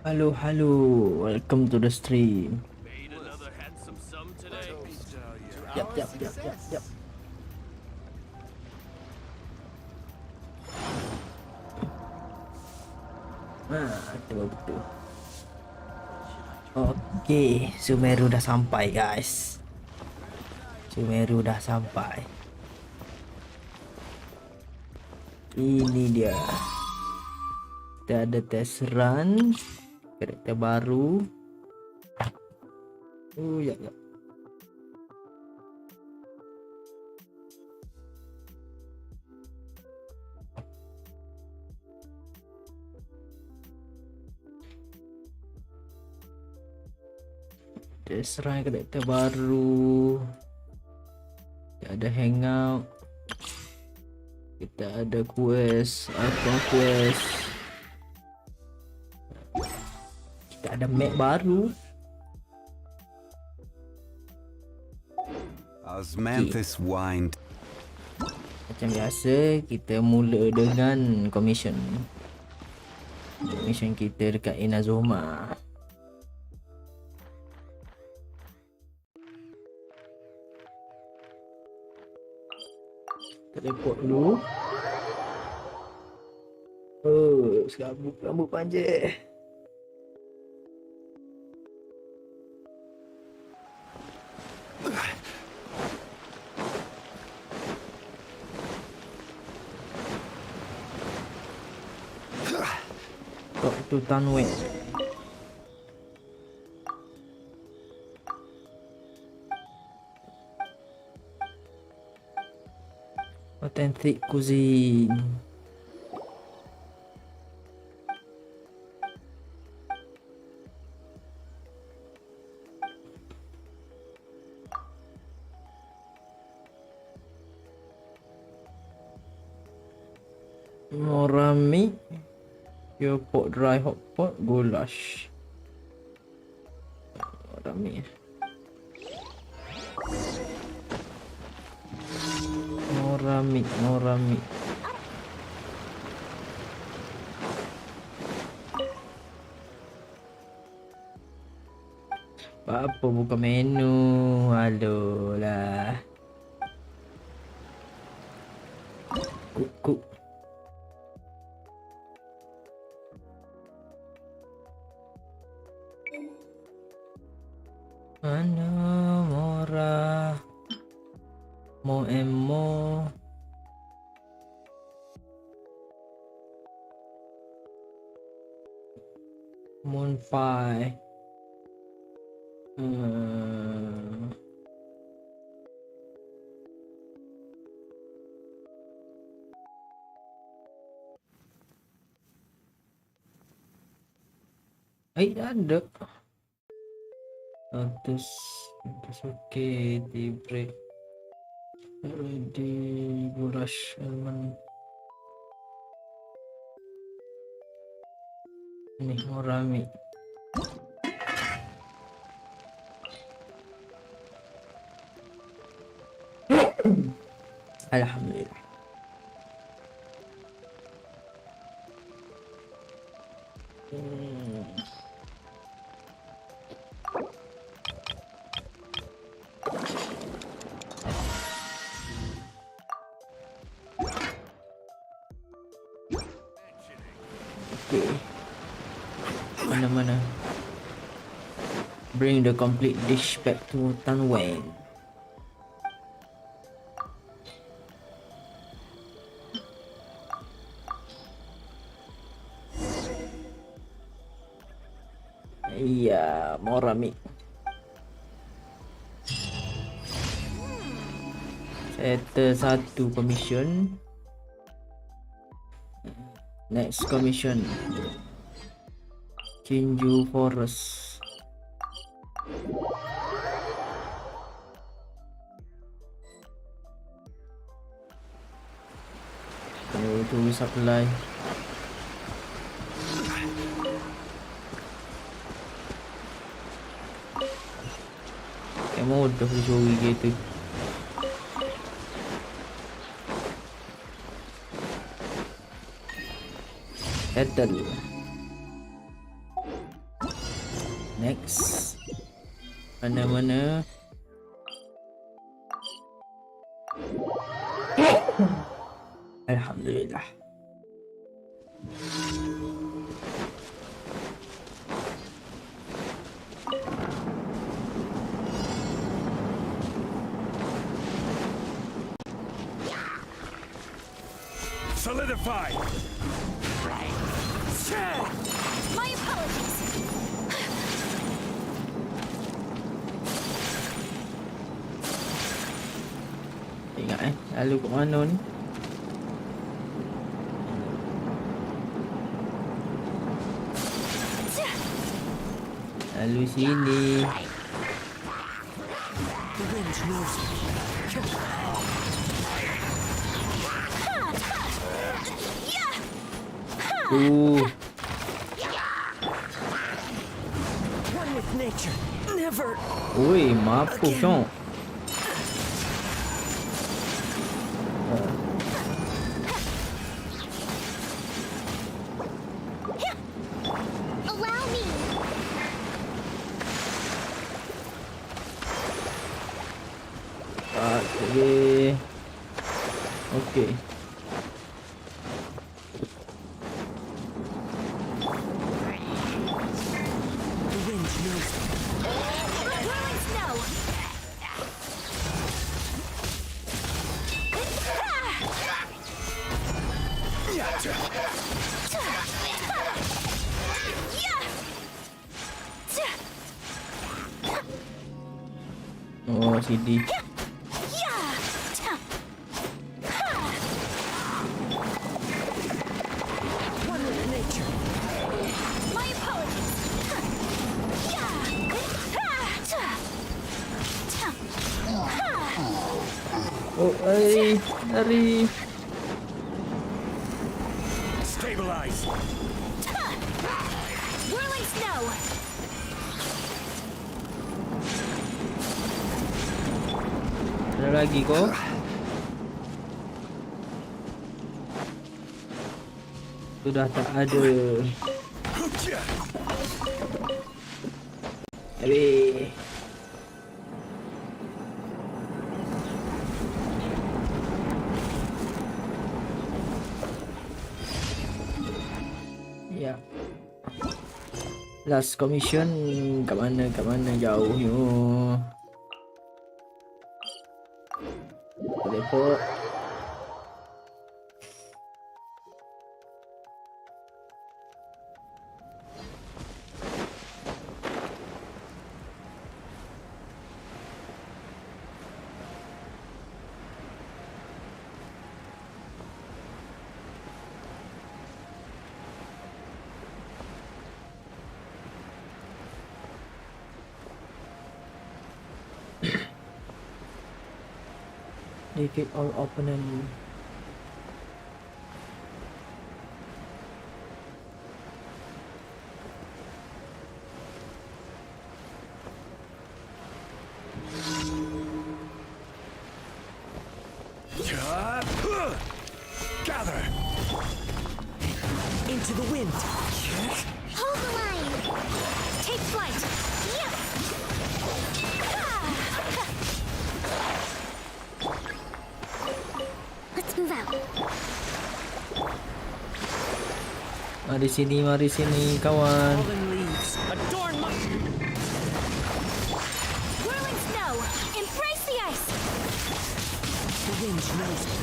Halo, welcome to the stream. Made another handsome sum today. Yap. Betul. Okey, Sumeru dah sampai guys. Sumeru dah sampai. Ini dia. Kita ada test run. Karakter baru. Ya. Test run karakter baru. Kita ada hangout. Kita ada quest, quest. Kita ada map baru. Osmanthus whined. Macam biasa, kita mula dengan commission. Mission kita dekat Inazuma. Teleport dulu. Oh, serabut rambut panjang. Talk to Tanwe. Authentic cuisine. Morami. Your pot dry hot pot goulash. Morami. Morami. Apa buka menu? Aduh lah. Cook. Mana mora? Mo. Monfy. Ada. Terus okey, di break. Ready goulash almond. Ini morami. Alhamdulillah. Okay. Mana? Bring the complete dish back to Tan Wang. Iya, morami. Settle satu commission. Next commission. Kinju Forest. Itu supply. Mudah dicuri gitu. Settle. Next. Mana-mana. Alhamdulillah. Solidify! My apologies. Ingat lalu kat mana ni? Lalu sini. The wind knows me. One with nature. Never. Oi, mampus Syok. Allow me. Tak boleh. Okey. The wind knows me. Whirling snow. Oh, CD. One with nature. My apologies. Oh, lari. Stabilize! Whirling snow. Ada lagi kau? Sudah tak ada. Habis. Ya. Last commission kat mana jauhnya. Teleport. Defeat all opponent. Gather! Into the wind. Hold the line. Take flight. Yeah. Let's move out. Mari sini kawan. Fallen leaves. Adorn my... Whirling snow. Embrace the ice. The wind knows me.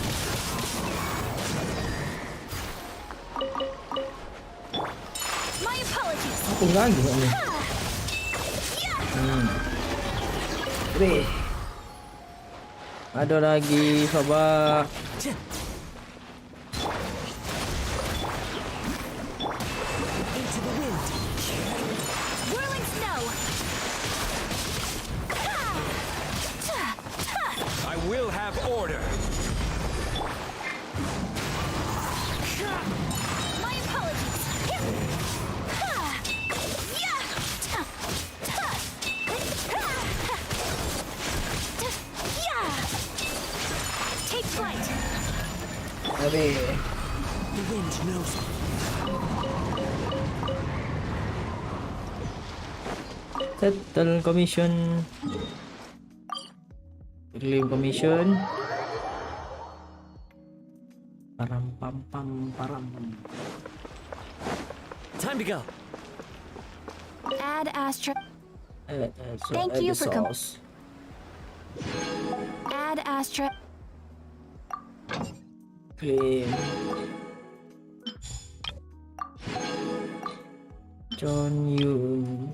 My apologies. Apa lagi ni? Habis. Ada lagi, sabar. Into the wind. Whirling snow. I will have order! My apologies. Take flight. Habis. The wind knows me. Settle commission. Claim commission. Param pam pam param. Time to go. Add Astra. So Thank add you the for sauce. Add Astra. Claim. John Yoon.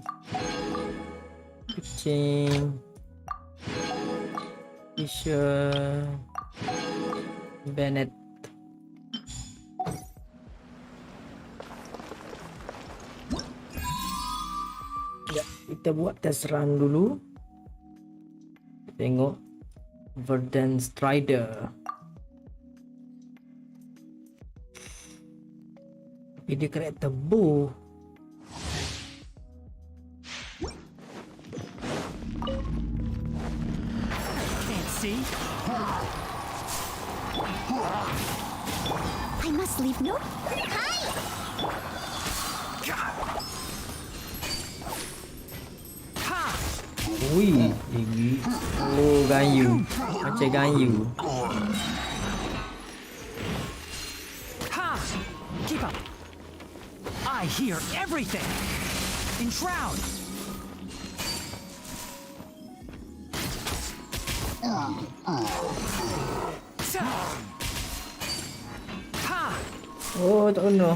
Kucing. Fisher. Bennett. Ya, kita buat test run dulu. Tengok Verdant Strider. Tapi dia karakter bow. Can't see. I must leave no. Hi! Ha! Ui, ini. Oh, ganyu. Macam ganyu. Ha! Keep up. I hear everything. Enshroud. Ha! Oh, tak kena.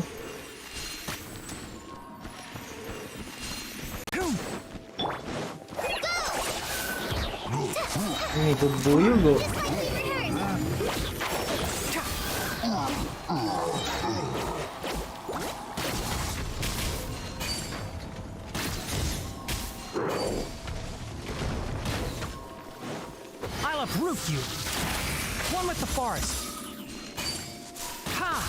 Ini turbo juga. I'll uproot you. One with the forest. Ha!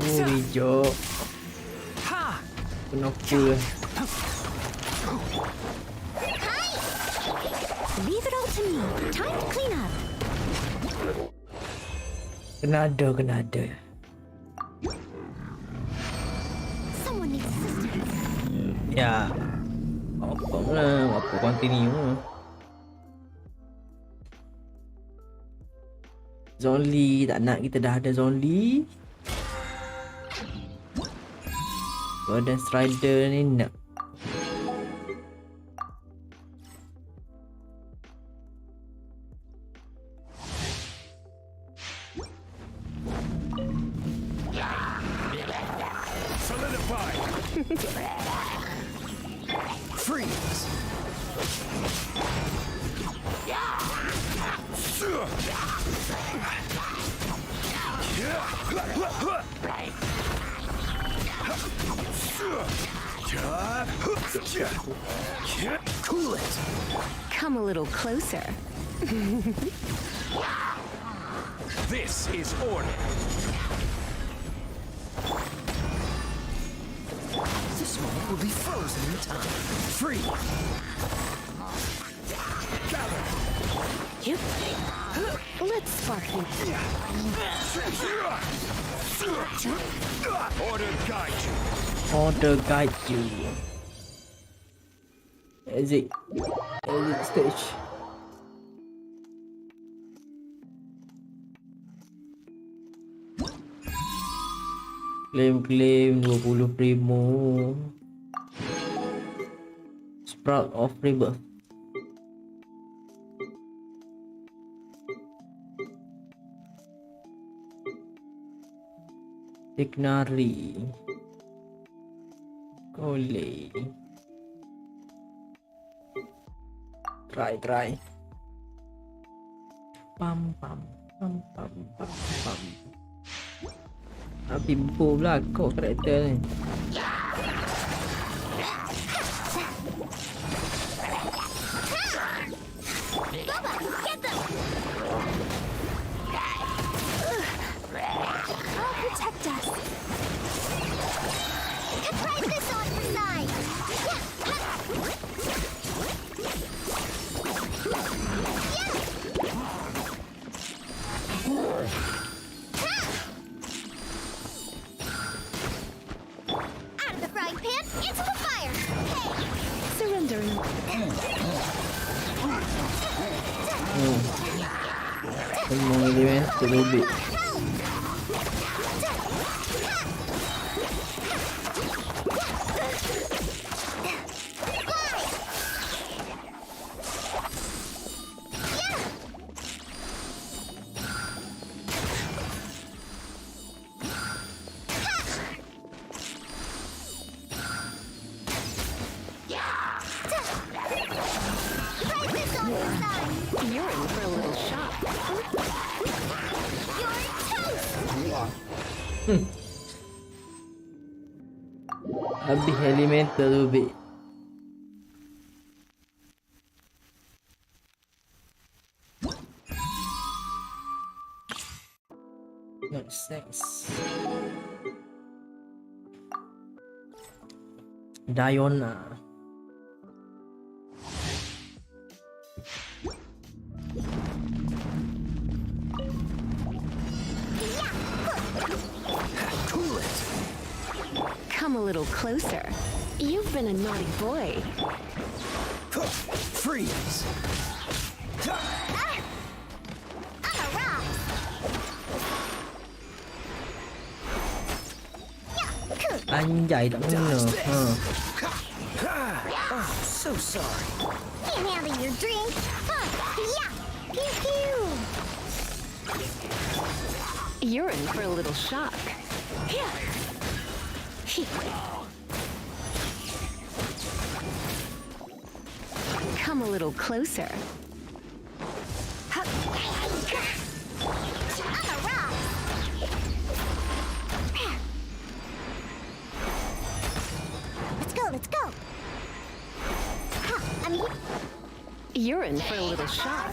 Oh, hijau. Ha! Kena full. Leave it all to me. Time to clean up. Kena ada. Someone needs assistance. Ya. Apa lah, apa continue. Zonli, tak nak, kita dah ada Zonli. Verdant Strider ni nak. Solidify. Freeze. Cool it. Come a little closer. This is order. This moment will be frozen in time. Free. Gather. Yep. Let's spark it. Order guide you. Order guide you. Exit stage. Claim 20 primo. Sprout of Rebirth. Ignari. Kole. Try. Pam. Bimbo pula kau karakter ni. I'll protect us. Try this on the side. Semua elemental lebih. You're in for a little shock. Habis elemental lebih. Next. Diona. Cool it. Come a little closer. You've been a naughty boy. Freeze. I'm a rock. Anjay tak kena. So sorry. Can't handle your drink. Huh. Yeah. Pew pew. You're in for a little shock. Come a little closer. I'm a rock. Let's go. Huh. I'm here. You're in for a little shock.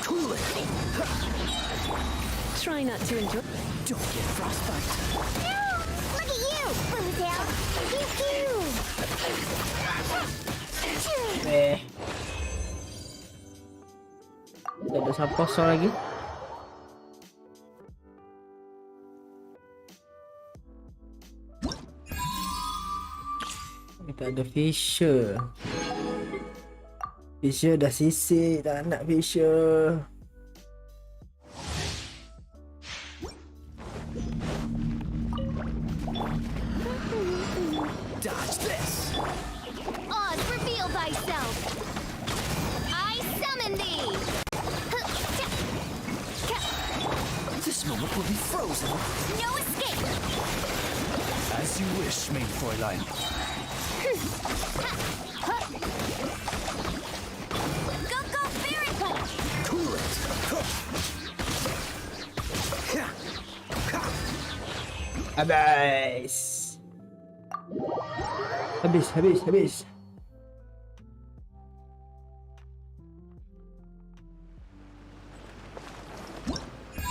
Cool it. Try not to enjoy. Don't get frostbite. Look at you. Blue down. Pew pew. Tak ada siapa kosong lagi. Tak ada Fisher. Fisher dah sisik, tak nak Fisher. Dodge this. Oz, reveal thyself. I summon thee. This moment will be frozen. No escape. As you wish, main Fräulein. Go, Fairy Punch. Cool it. Habis.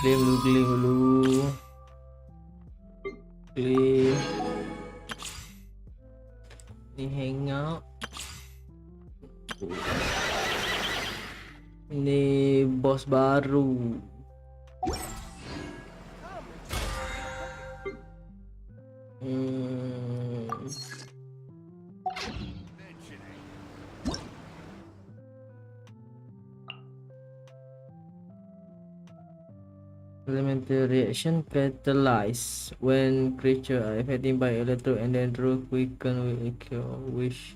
Claim dulu. Claim. Ni hangout. Ni bos baru. Elemental reaction catalyze when creature are affected by electro and then draw quicken will occur which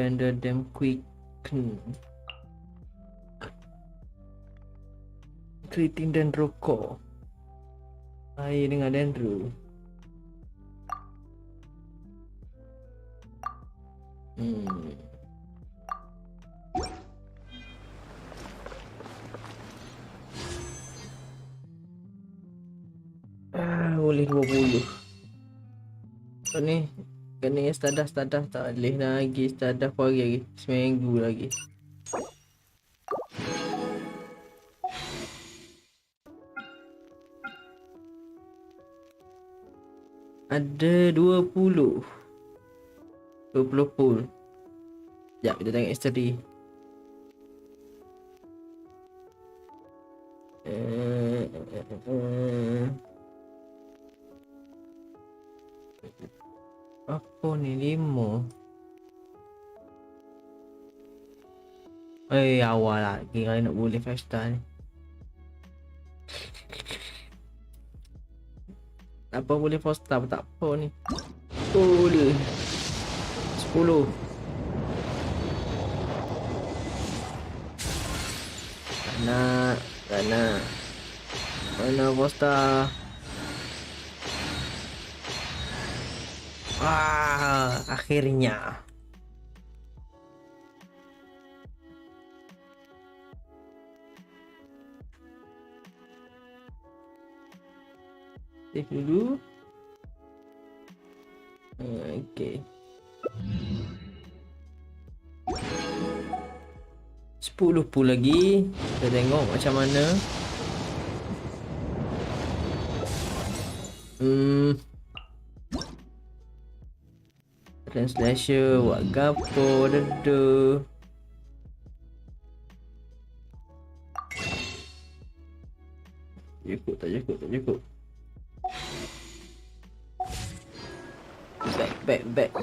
render them quicken. Creating dendro core. Air dengan dendro. Boleh 20. So ni kena stadah tak boleh lagi. Stadah apa lagi? Seminggu lagi. Ada 20 pool. Sekejap kita tengok history. Apa ni 5? Awal lah. Kira nak boleh 5 star ni. Apa boleh 4 star pun tak apa ni. Boleh 10. Tak nak. Mana 4 star. Akhirnya. Save dulu. Okay. 10 pun lagi. Kita tengok macam mana. Translation buat gapo dedu. Tak cukup. Back.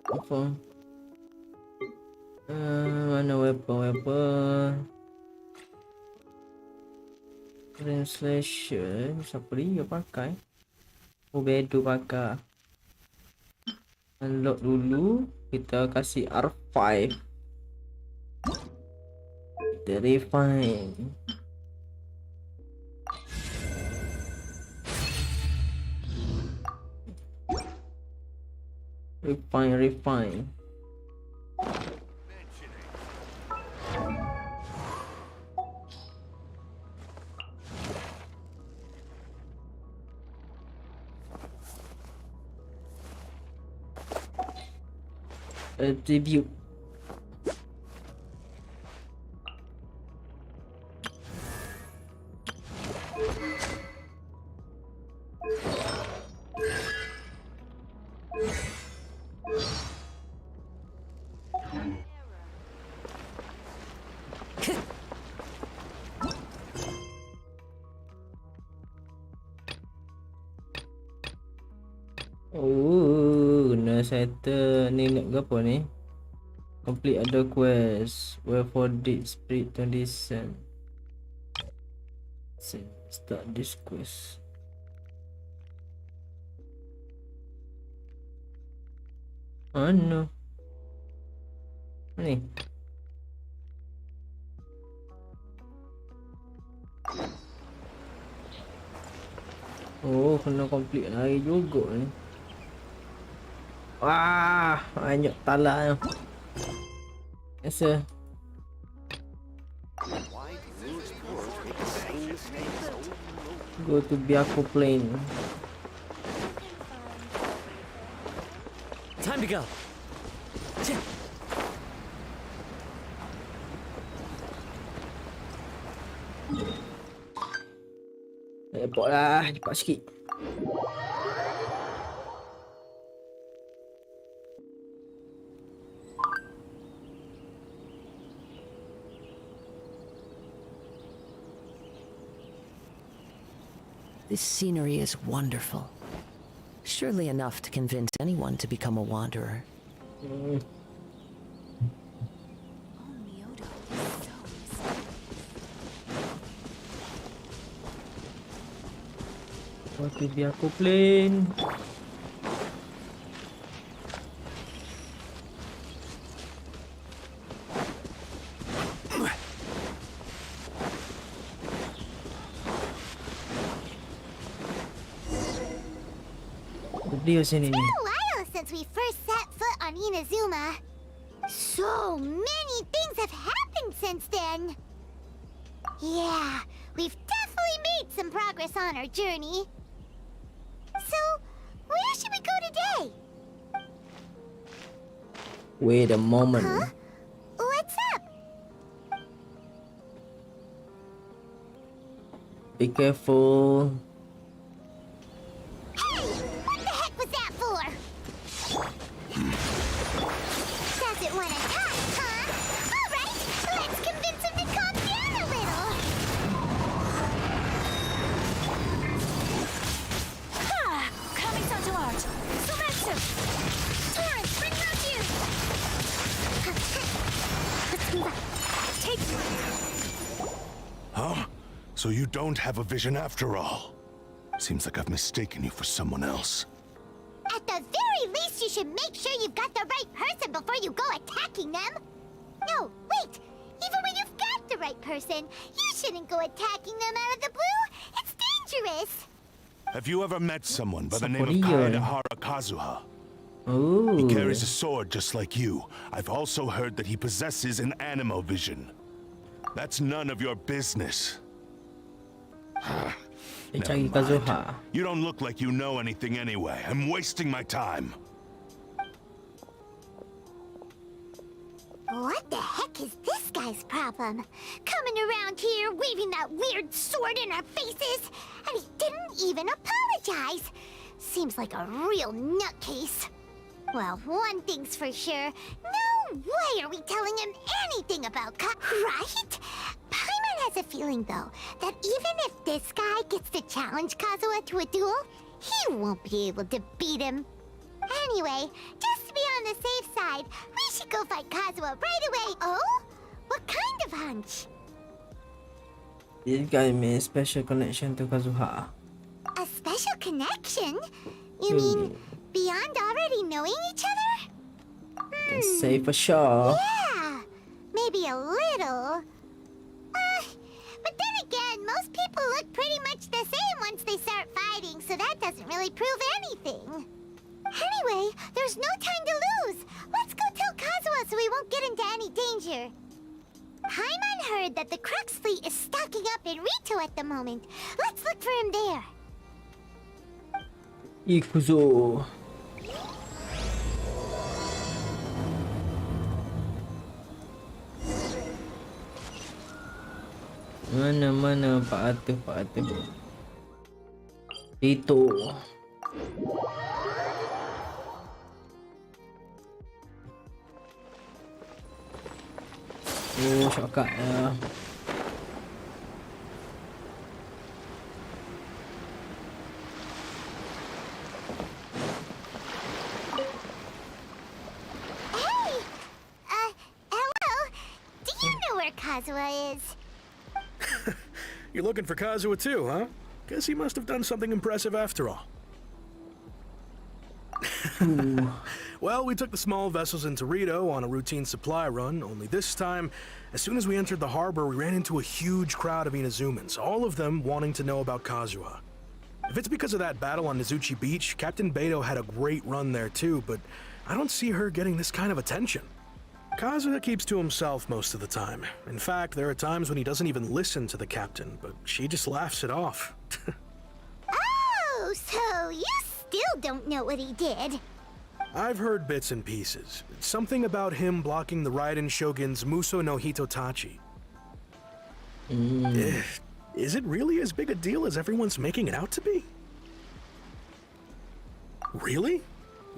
Apa? Mana weapon? Translation. Siapa dia pakai? Bedu pakai. Unlock dulu. Kita kasih R5. Kita refine. Refine. Attribute. Kena settle ni nak apa ni? Complete other quest. Wait for date spirit to descend. Start this quest. Mana? Ni. Oh, kena complete lagi juga ni. Wah, banyak talak tu. Biasa. Go to Biako Plain. Time to go. Cepat lah, cepat sikit. This scenery is wonderful. Surely enough to convince anyone to become a wanderer. Waktu biar aku plain. Dia sini ni. Been a while since we first set foot on Inazuma. So many things have happened since then. Yeah, we've definitely made some progress on our journey. So, where should we go today? Wait a moment. Huh? What's up? Be careful. Hey, what the heck was that for? Doesn't want to talk, huh? All right, let's convince him to calm down a little. Coming to art. Sumeru. Torrance, bring out you! Let's move up. Take Huh? So you don't have a vision after all? Seems like I've mistaken you for someone else. At the very least, you should make sure you've got the right person before you go attacking them. No, wait! Even when you've got the right person, you shouldn't go attacking them out of the blue. It's dangerous. Have you ever met someone by the name of Sakuria. Kaedehara Kazuha? Oh. He carries a sword just like you. I've also heard that he possesses an animo vision. That's none of your business. Dia Never cari mind. Kazuha. You don't look like you know anything anyway. I'm wasting my time. What the heck is this guy's problem? Coming around here, waving that weird sword in our faces, and he didn't even apologize. Seems like a real nutcase. Well, one thing's for sure. No way are we telling him anything about right? Paimon has a feeling, though, that even if this guy gets to challenge Kazuha to a duel, he won't be able to beat him. Anyway, just to be on the safe side, we should go fight Kazuha right away. Oh? What kind of hunch? This guy made a special connection to Kazuha. A special connection? You mean beyond already knowing each other? Can say for sure. Yeah, maybe a little. But then again, most people look pretty much the same once they start fighting, so that doesn't really prove anything. Anyway, there's no time to lose. Let's go tell Kazuha so we won't get into any danger. Paimon heard that the Crux fleet is stocking up in Rito at the moment. Let's look for him there. Ikuzo. Mana Pak Atif. Itu. Oh, shortcut ya. Hey! Hello? Do you know where Kazuha is? You're looking for Kazuha too, huh? Guess he must have done something impressive after all. Well, we took the small vessels into Rito on a routine supply run, only this time, as soon as we entered the harbor, we ran into a huge crowd of Inazumans, all of them wanting to know about Kazuha. If it's because of that battle on Nizuchi Beach, Captain Beto had a great run there too, but I don't see her getting this kind of attention. Kazuha keeps to himself most of the time. In fact, there are times when he doesn't even listen to the captain, but she just laughs it off. Oh, so you still don't know what he did? I've heard bits and pieces. Something about him blocking the Raiden Shogun's Muso no Hitotachi. Is it really as big a deal as everyone's making it out to be? Really?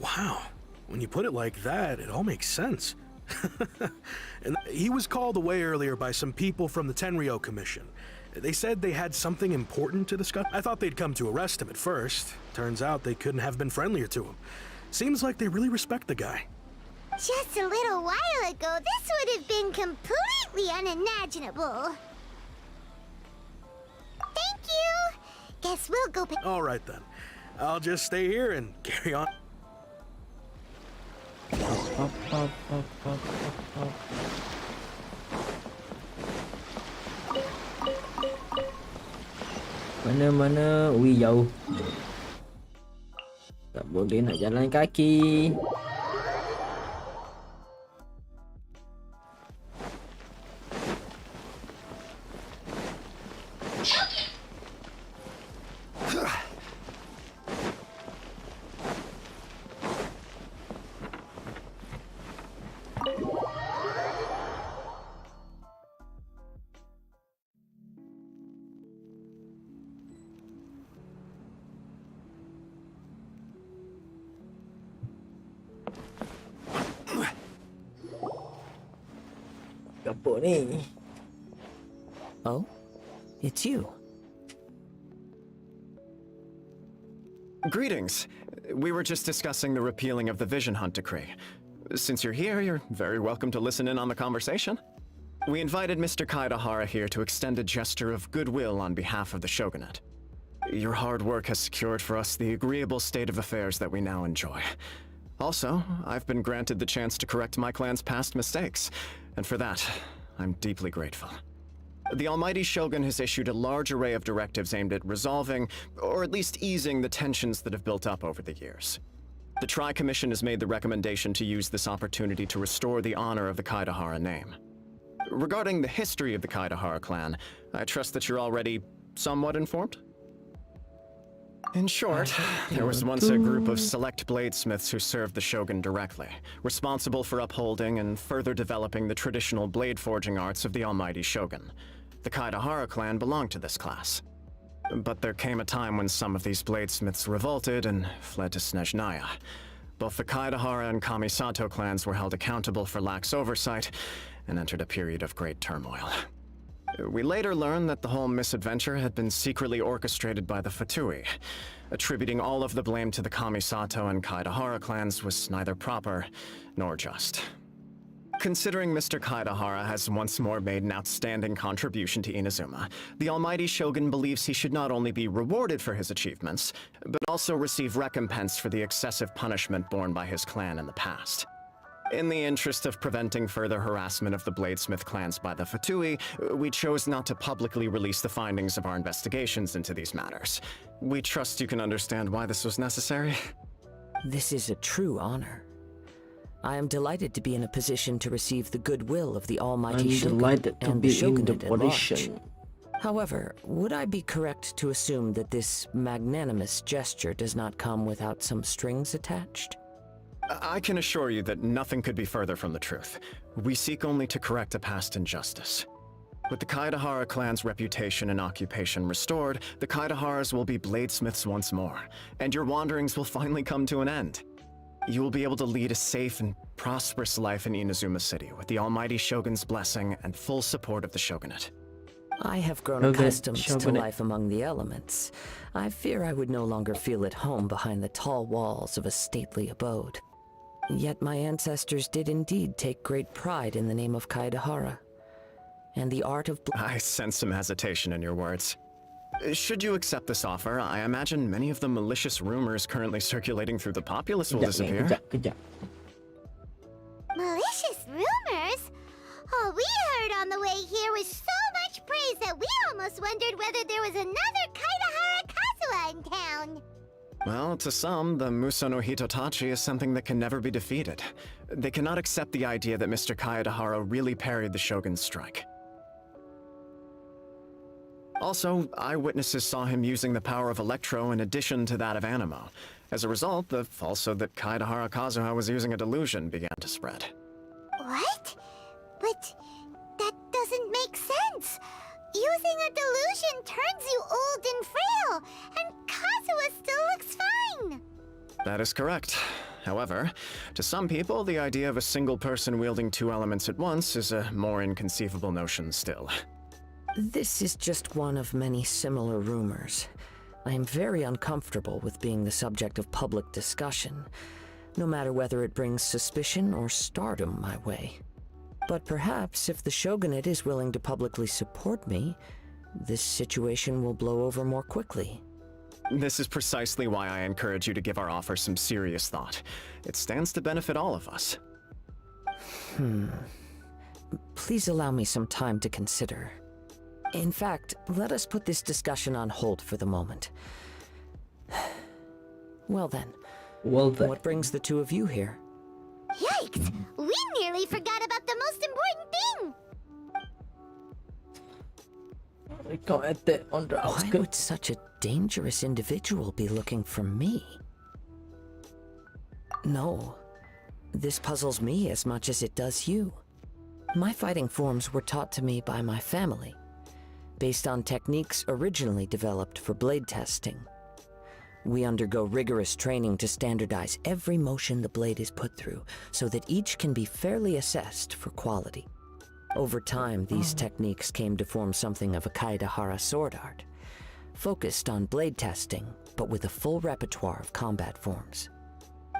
Wow. When you put it like that, it all makes sense. And he was called away earlier by some people from the Tenryo Commission. They said they had something important to discuss. I thought they'd come to arrest him at first. Turns out they couldn't have been friendlier to him. Seems like they really respect the guy. Just a little while ago, this would have been completely unimaginable. Thank you! Guess we'll go pick... All right then. I'll just stay here and carry on. Mana-mana. Ui, jauh. Tak boleh nak jalan kaki. Apa ni? Oh? It's you. Greetings. We were just discussing the repealing of the Vision Hunt decree. Since you're here, you're very welcome to listen in on the conversation. We invited Mr. Kaidahara here to extend a gesture of goodwill on behalf of the Shogunate. Your hard work has secured for us the agreeable state of affairs that we now enjoy. Also, I've been granted the chance to correct my clan's past mistakes, and for that, I'm deeply grateful. The Almighty Shogun has issued a large array of directives aimed at resolving, or at least easing, the tensions that have built up over the years. The Tri-Commission has made the recommendation to use this opportunity to restore the honor of the Kaidahara name. Regarding the history of the Kaidahara clan, I trust that you're already somewhat informed? In short, there was once a group of select bladesmiths who served the Shogun directly, responsible for upholding and further developing the traditional blade forging arts of the Almighty Shogun. The Kaidahara clan belonged to this class. But there came a time when some of these bladesmiths revolted and fled to Snezhnaya. Both the Kaidahara and Kamisato clans were held accountable for lax oversight and entered a period of great turmoil. We later learned that the whole misadventure had been secretly orchestrated by the Fatui. Attributing all of the blame to the Kamisato and Kaidahara clans was neither proper nor just. Considering Mr. Kaidahara has once more made an outstanding contribution to Inazuma, the Almighty Shogun believes he should not only be rewarded for his achievements, but also receive recompense for the excessive punishment borne by his clan in the past. In the interest of preventing further harassment of the bladesmith clans by the Fatui, we chose not to publicly release the findings of our investigations into these matters. We trust you can understand why this was necessary. This is a true honor. I am delighted to be in a position to receive the goodwill of the Almighty Shogun delighted to and be the in Shogunate the at large. position. However, would I be correct to assume that this magnanimous gesture does not come without some strings attached? I can assure you that nothing could be further from the truth. We seek only to correct a past injustice. With the Kaidahara clan's reputation and occupation restored, the Kaidaharas will be bladesmiths once more, and your wanderings will finally come to an end. You will be able to lead a safe and prosperous life in Inazuma City with the Almighty Shogun's blessing and full support of the Shogunate. I have grown Shogunate, accustomed to Shogunate. life among the elements. I fear I would no longer feel at home behind the tall walls of a stately abode. Yet my ancestors did indeed take great pride in the name of Kaidahara, and the art of I sense some hesitation in your words. Should you accept this offer, I imagine many of the malicious rumors currently circulating through the populace will disappear. Kejap. Malicious rumors? All we heard on the way here was so much praise that we almost wondered whether there was another Kaidahara Kazuha in town. Well, to some, the Muso no Hitotachi is something that can never be defeated. They cannot accept the idea that Mr. Kaedahara really parried the Shogun's strike. Also, eyewitnesses saw him using the power of Electro in addition to that of Animo. As a result, the falsehood that Kaedahara Kazuha was using a delusion began to spread. What? But that doesn't make sense. Using a delusion turns you old and frail, and Kazuha still looks fine. That is correct. However, to some people, the idea of a single person wielding two elements at once is a more inconceivable notion still. This is just one of many similar rumors. I am very uncomfortable with being the subject of public discussion, no matter whether it brings suspicion or stardom my way. But perhaps if the Shogunate is willing to publicly support me, this situation will blow over more quickly. This is precisely why I encourage you to give our offer some serious thought. It stands to benefit all of us. Please allow me some time to consider. In fact, let us put this discussion on hold for the moment. Well then, what brings the two of you here? Yikes! We nearly forgot about the most important thing! Why would such a dangerous individual be looking for me? No, this puzzles me as much as it does you. My fighting forms were taught to me by my family, based on techniques originally developed for blade testing. We undergo rigorous training to standardize every motion the blade is put through, so that each can be fairly assessed for quality. Over time, these techniques came to form something of a Kaedahara sword art, focused on blade testing but with a full repertoire of combat forms.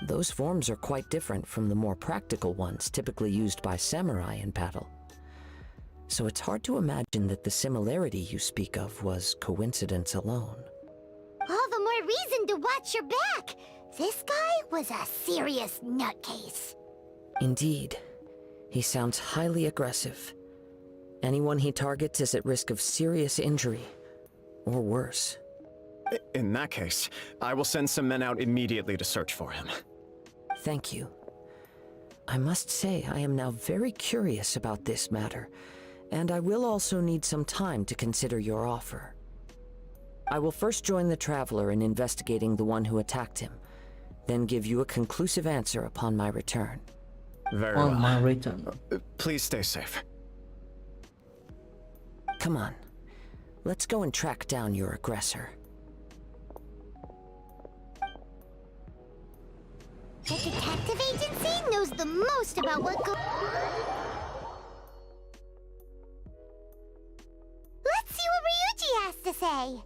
Those forms are quite different from the more practical ones typically used by samurai in battle. So it's hard to imagine that the similarity you speak of was coincidence alone. All the more reason to watch your back. This guy was a serious nutcase. Indeed. He sounds highly aggressive. Anyone he targets is at risk of serious injury, or worse. In that case, I will send some men out immediately to search for him. Thank you. I must say I am now very curious about this matter, and I will also need some time to consider your offer. I will first join the Traveler in investigating the one who attacked him, then give you a conclusive answer upon my return. Very On well. my return. Please stay safe. Come on. Let's go and track down your aggressor. The detective agency knows the most about what Let's see what Ryuji has to say.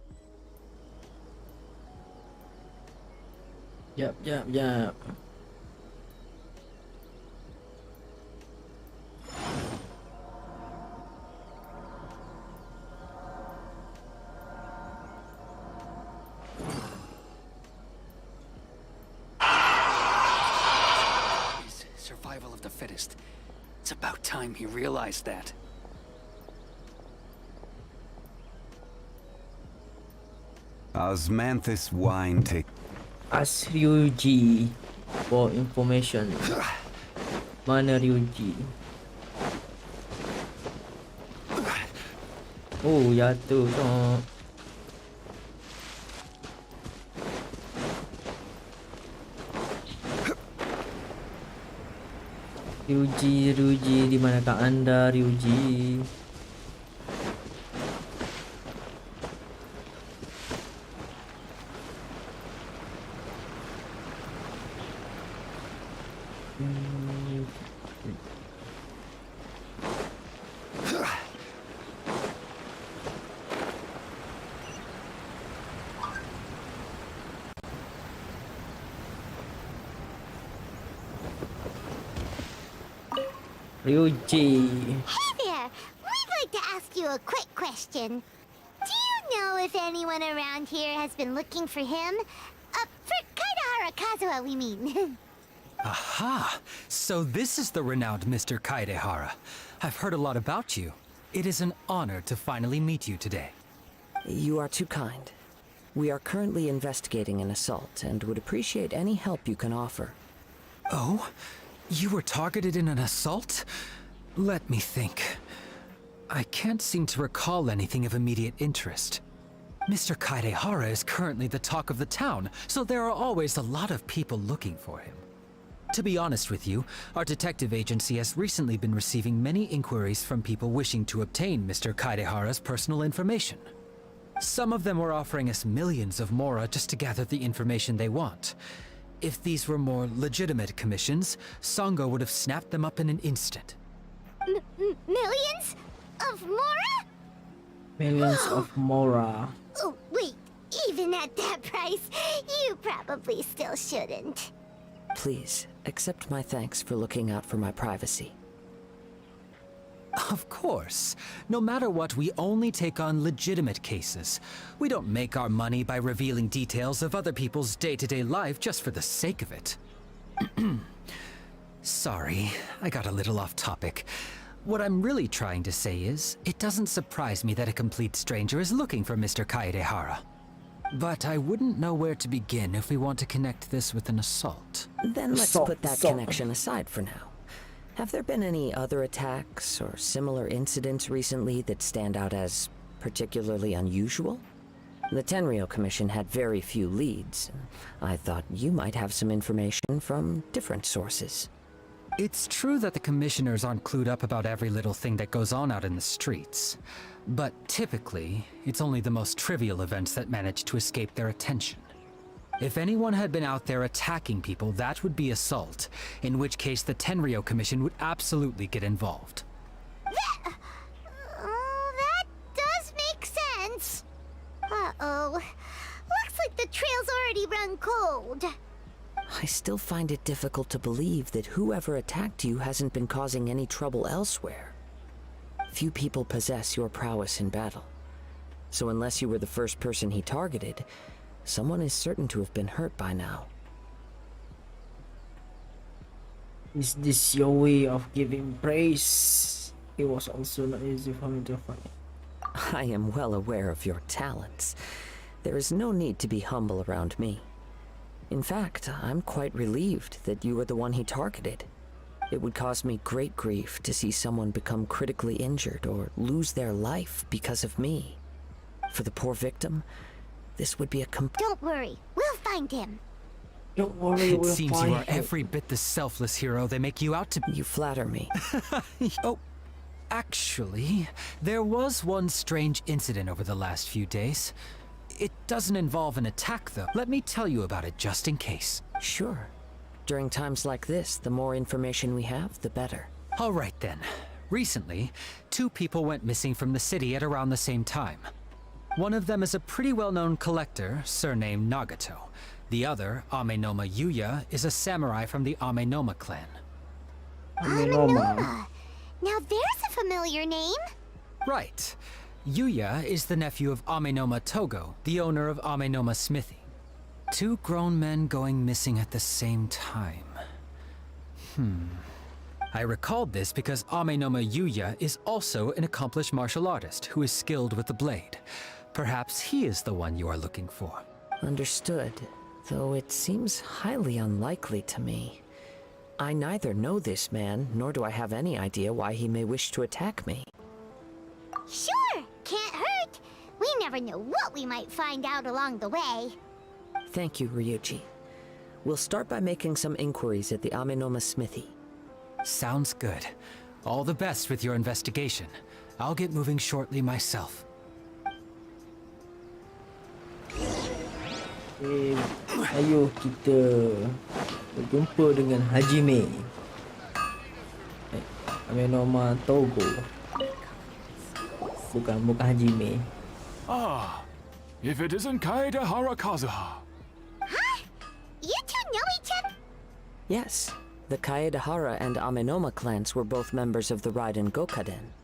Yep. Survival of the fittest. It's about time he realized that. Osmanthus wine take. Ask Ryuji for information. Mana Ryuji? Oh, jatuh tu. Ryuji, di manakah anda, Ryuji? Ryuji. Hey there! We'd like to ask you a quick question. Do you know if anyone around here has been looking for him? For Kaidahara Kazuha, we mean. Aha! So this is the renowned Mr. Kaidehara. I've heard a lot about you. It is an honor to finally meet you today. You are too kind. We are currently investigating an assault and would appreciate any help you can offer. Oh? You were targeted in an assault? Let me think. I can't seem to recall anything of immediate interest. Mr. Kaidehara is currently the talk of the town, so there are always a lot of people looking for him. To be honest with you, our detective agency has recently been receiving many inquiries from people wishing to obtain Mr. Kaidehara's personal information. Some of them were offering us millions of mora just to gather the information they want. If these were more legitimate commissions, Sango would have snapped them up in an instant. Millions? Of mora? Millions of mora. Oh, wait. Even at that price, you probably still shouldn't. Please, accept my thanks for looking out for my privacy. Of course. No matter what, we only take on legitimate cases. We don't make our money by revealing details of other people's day-to-day life just for the sake of it. Sorry, I got a little off topic. What I'm really trying to say is, it doesn't surprise me that a complete stranger is looking for Mr. Kaedehara. But I wouldn't know where to begin if we want to connect this with an assault. Then let's put that connection aside for now. Have there been any other attacks or similar incidents recently that stand out as particularly unusual? The Tenryou Commission had very few leads. I thought you might have some information from different sources. It's true that the commissioners aren't clued up about every little thing that goes on out in the streets. But typically, it's only the most trivial events that manage to escape their attention. If anyone had been out there attacking people, that would be assault, in which case the Tenryou Commission would absolutely get involved. That does make sense. Uh-oh. Looks like the trail's already run cold. I still find it difficult to believe that whoever attacked you hasn't been causing any trouble elsewhere. Few people possess your prowess in battle. So unless you were the first person he targeted, someone is certain to have been hurt by now. Is this your way of giving praise? It was also not easy for me to find. I am well aware of your talents. There is no need to be humble around me. In fact, I'm quite relieved that you were the one he targeted. It would cause me great grief to see someone become critically injured or lose their life because of me. For the poor victim, this would be a Don't worry, we'll find him. Don't worry, It we'll seems find you are him. every bit the selfless hero they make you out to be. You flatter me. Oh, actually, there was one strange incident over the last few days. It doesn't involve an attack, though. Let me tell you about it just in case. Sure. During times like this, the more information we have, the better. All right then. Recently, 2 people went missing from the city at around the same time. One of them is a pretty well-known collector, surnamed Nagato. The other, Amenoma Yuya, is a samurai from the Amenoma clan. Amenoma. Now there's a familiar name. Right. Yuya is the nephew of Amenoma Togo, the owner of Amenoma Smithy. 2 grown men going missing at the same time. I recalled this because Amenoma Yuya is also an accomplished martial artist who is skilled with the blade. Perhaps he is the one you are looking for. Understood, though it seems highly unlikely to me. I neither know this man, nor do I have any idea why he may wish to attack me. Sure, can't hurt. We never know what we might find out along the way. Thank you, Ryuji. We'll start by making some inquiries at the Amenoma Smithy. Sounds good. All the best with your investigation. I'll get moving shortly myself. Ayo kita berjumpa dengan Hajime. Amenoma Togo. Bukan Hajime. Ah, if it isn't Kaede Harakazuha. Huh? You two know each other? Yes, the Kaedehara and Amenoma clans were both members of the Raiden Gokaden.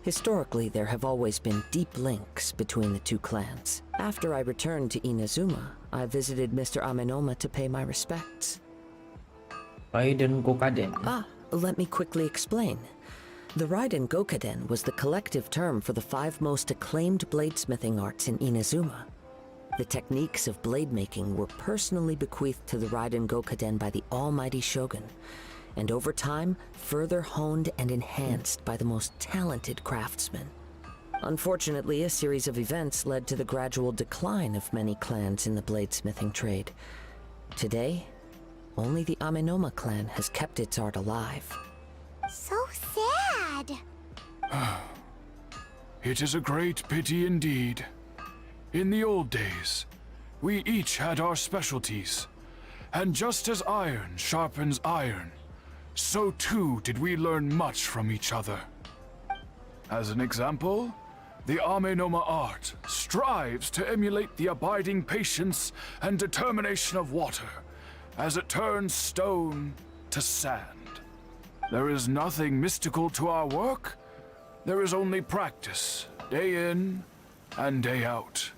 Historically, there have always been deep links between the 2 clans. After I returned to Inazuma, I visited Mr. Amenoma to pay my respects. Raiden Gokaden. Let me quickly explain. The Raiden Gokaden was the collective term for the 5 most acclaimed bladesmithing arts in Inazuma. The techniques of blade making were personally bequeathed to the Raiden Gokaden by the almighty Shogun, and over time, further honed and enhanced by the most talented craftsmen. Unfortunately, a series of events led to the gradual decline of many clans in the bladesmithing trade. Today, only the Amenoma clan has kept its art alive. So sad. It is a great pity indeed. In the old days, we each had our specialties, and just as iron sharpens iron, so too did we learn much from each other. As an example, the Amenoma art strives to emulate the abiding patience and determination of water as it turns stone to sand. There is nothing mystical to our work. There is only practice, day in and day out,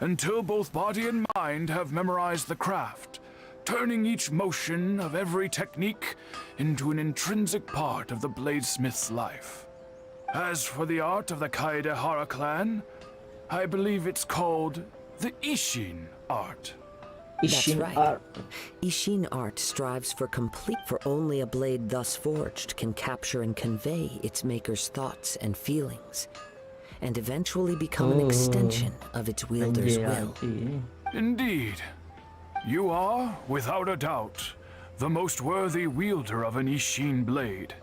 until both body and mind have memorized the craft, turning each motion of every technique into an intrinsic part of the bladesmith's life. As for the art of the Kaedehara clan, I believe it's called the Ishin art. That's right. Ishin art strives for complete, for only a blade thus forged can capture and convey its maker's thoughts and feelings, and eventually become an extension of its wielder's will. Indeed. You are, without a doubt, the most worthy wielder of an Ishin blade.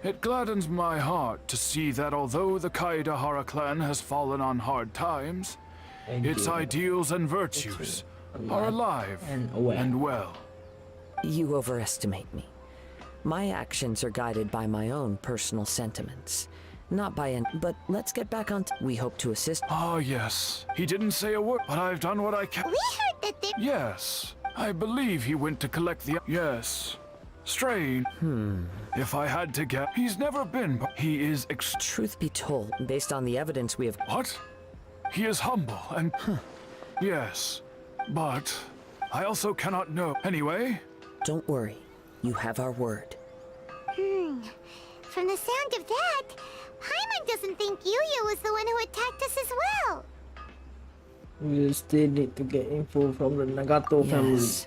It gladdens my heart to see that although the Kaedehara clan has fallen on hard times, its ideals and virtues are alive and well. You overestimate me. My actions are guided by my own personal sentiments, Not by an, but let's get back on. We hope to assist. Ah, yes. He didn't say a word, but I've done what I can. We heard that there... Yes. I believe he went to collect the... Yes. Strange. If I had to guess, he's never been, but he is Truth be told, based on the evidence we have... What? He is humble and... Yes. But... I also cannot know. Anyway... Don't worry. You have our word. From the sound of that, Paimon doesn't think Yuya was the one who attacked us as well. We still need to get info from the Nagato family. Yes.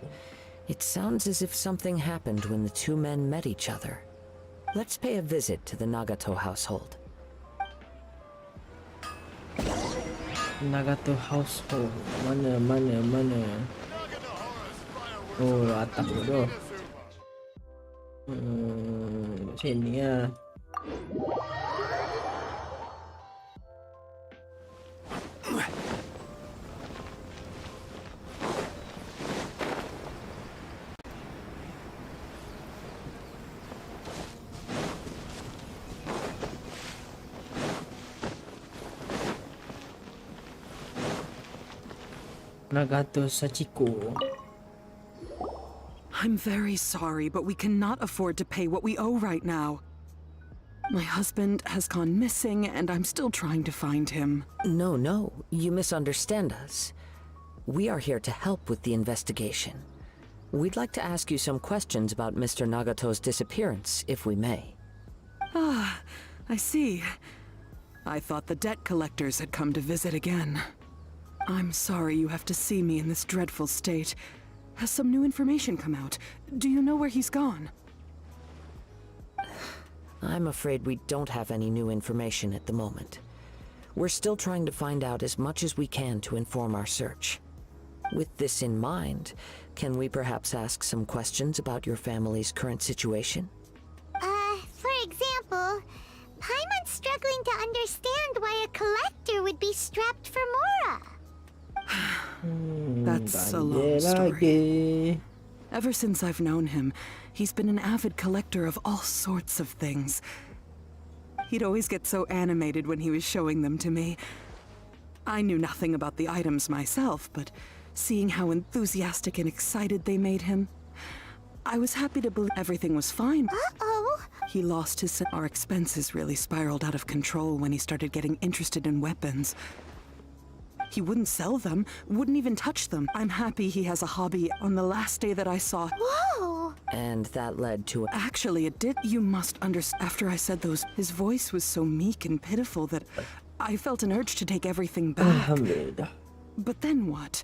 It sounds as if something happened when the two men met each other. Let's pay a visit to the Nagato household. Nagato household. Mana. Oh, atas tu. Sini ya. Nagato Sachiko. I'm very sorry, but we cannot afford to pay what we owe right now. My husband has gone missing, and I'm still trying to find him. No, you misunderstand us. We are here to help with the investigation. We'd like to ask you some questions about Mr. Nagato's disappearance, if we may. Ah, I see. I thought the debt collectors had come to visit again. I'm sorry you have to see me in this dreadful state. Has some new information come out? Do you know where he's gone? I'm afraid we don't have any new information at the moment. We're still trying to find out as much as we can to inform our search. With this in mind, can we perhaps ask some questions about your family's current situation? For example, Paimon's struggling to understand why a collector would be strapped for Mora. That's a long story. Ever since I've known him, he's been an avid collector of all sorts of things. He'd always get so animated when he was showing them to me. I knew nothing about the items myself, but seeing how enthusiastic and excited they made him, I was happy to believe everything was fine. Uh-oh. He lost his... Our expenses really spiraled out of control when he started getting interested in weapons. He wouldn't sell them, wouldn't even touch them. I'm happy he has a hobby. On the last day that I saw... Whoa! And that led to... Actually, it did. You must understand. After I said those, his voice was so meek and pitiful that I felt an urge to take everything back. But then what?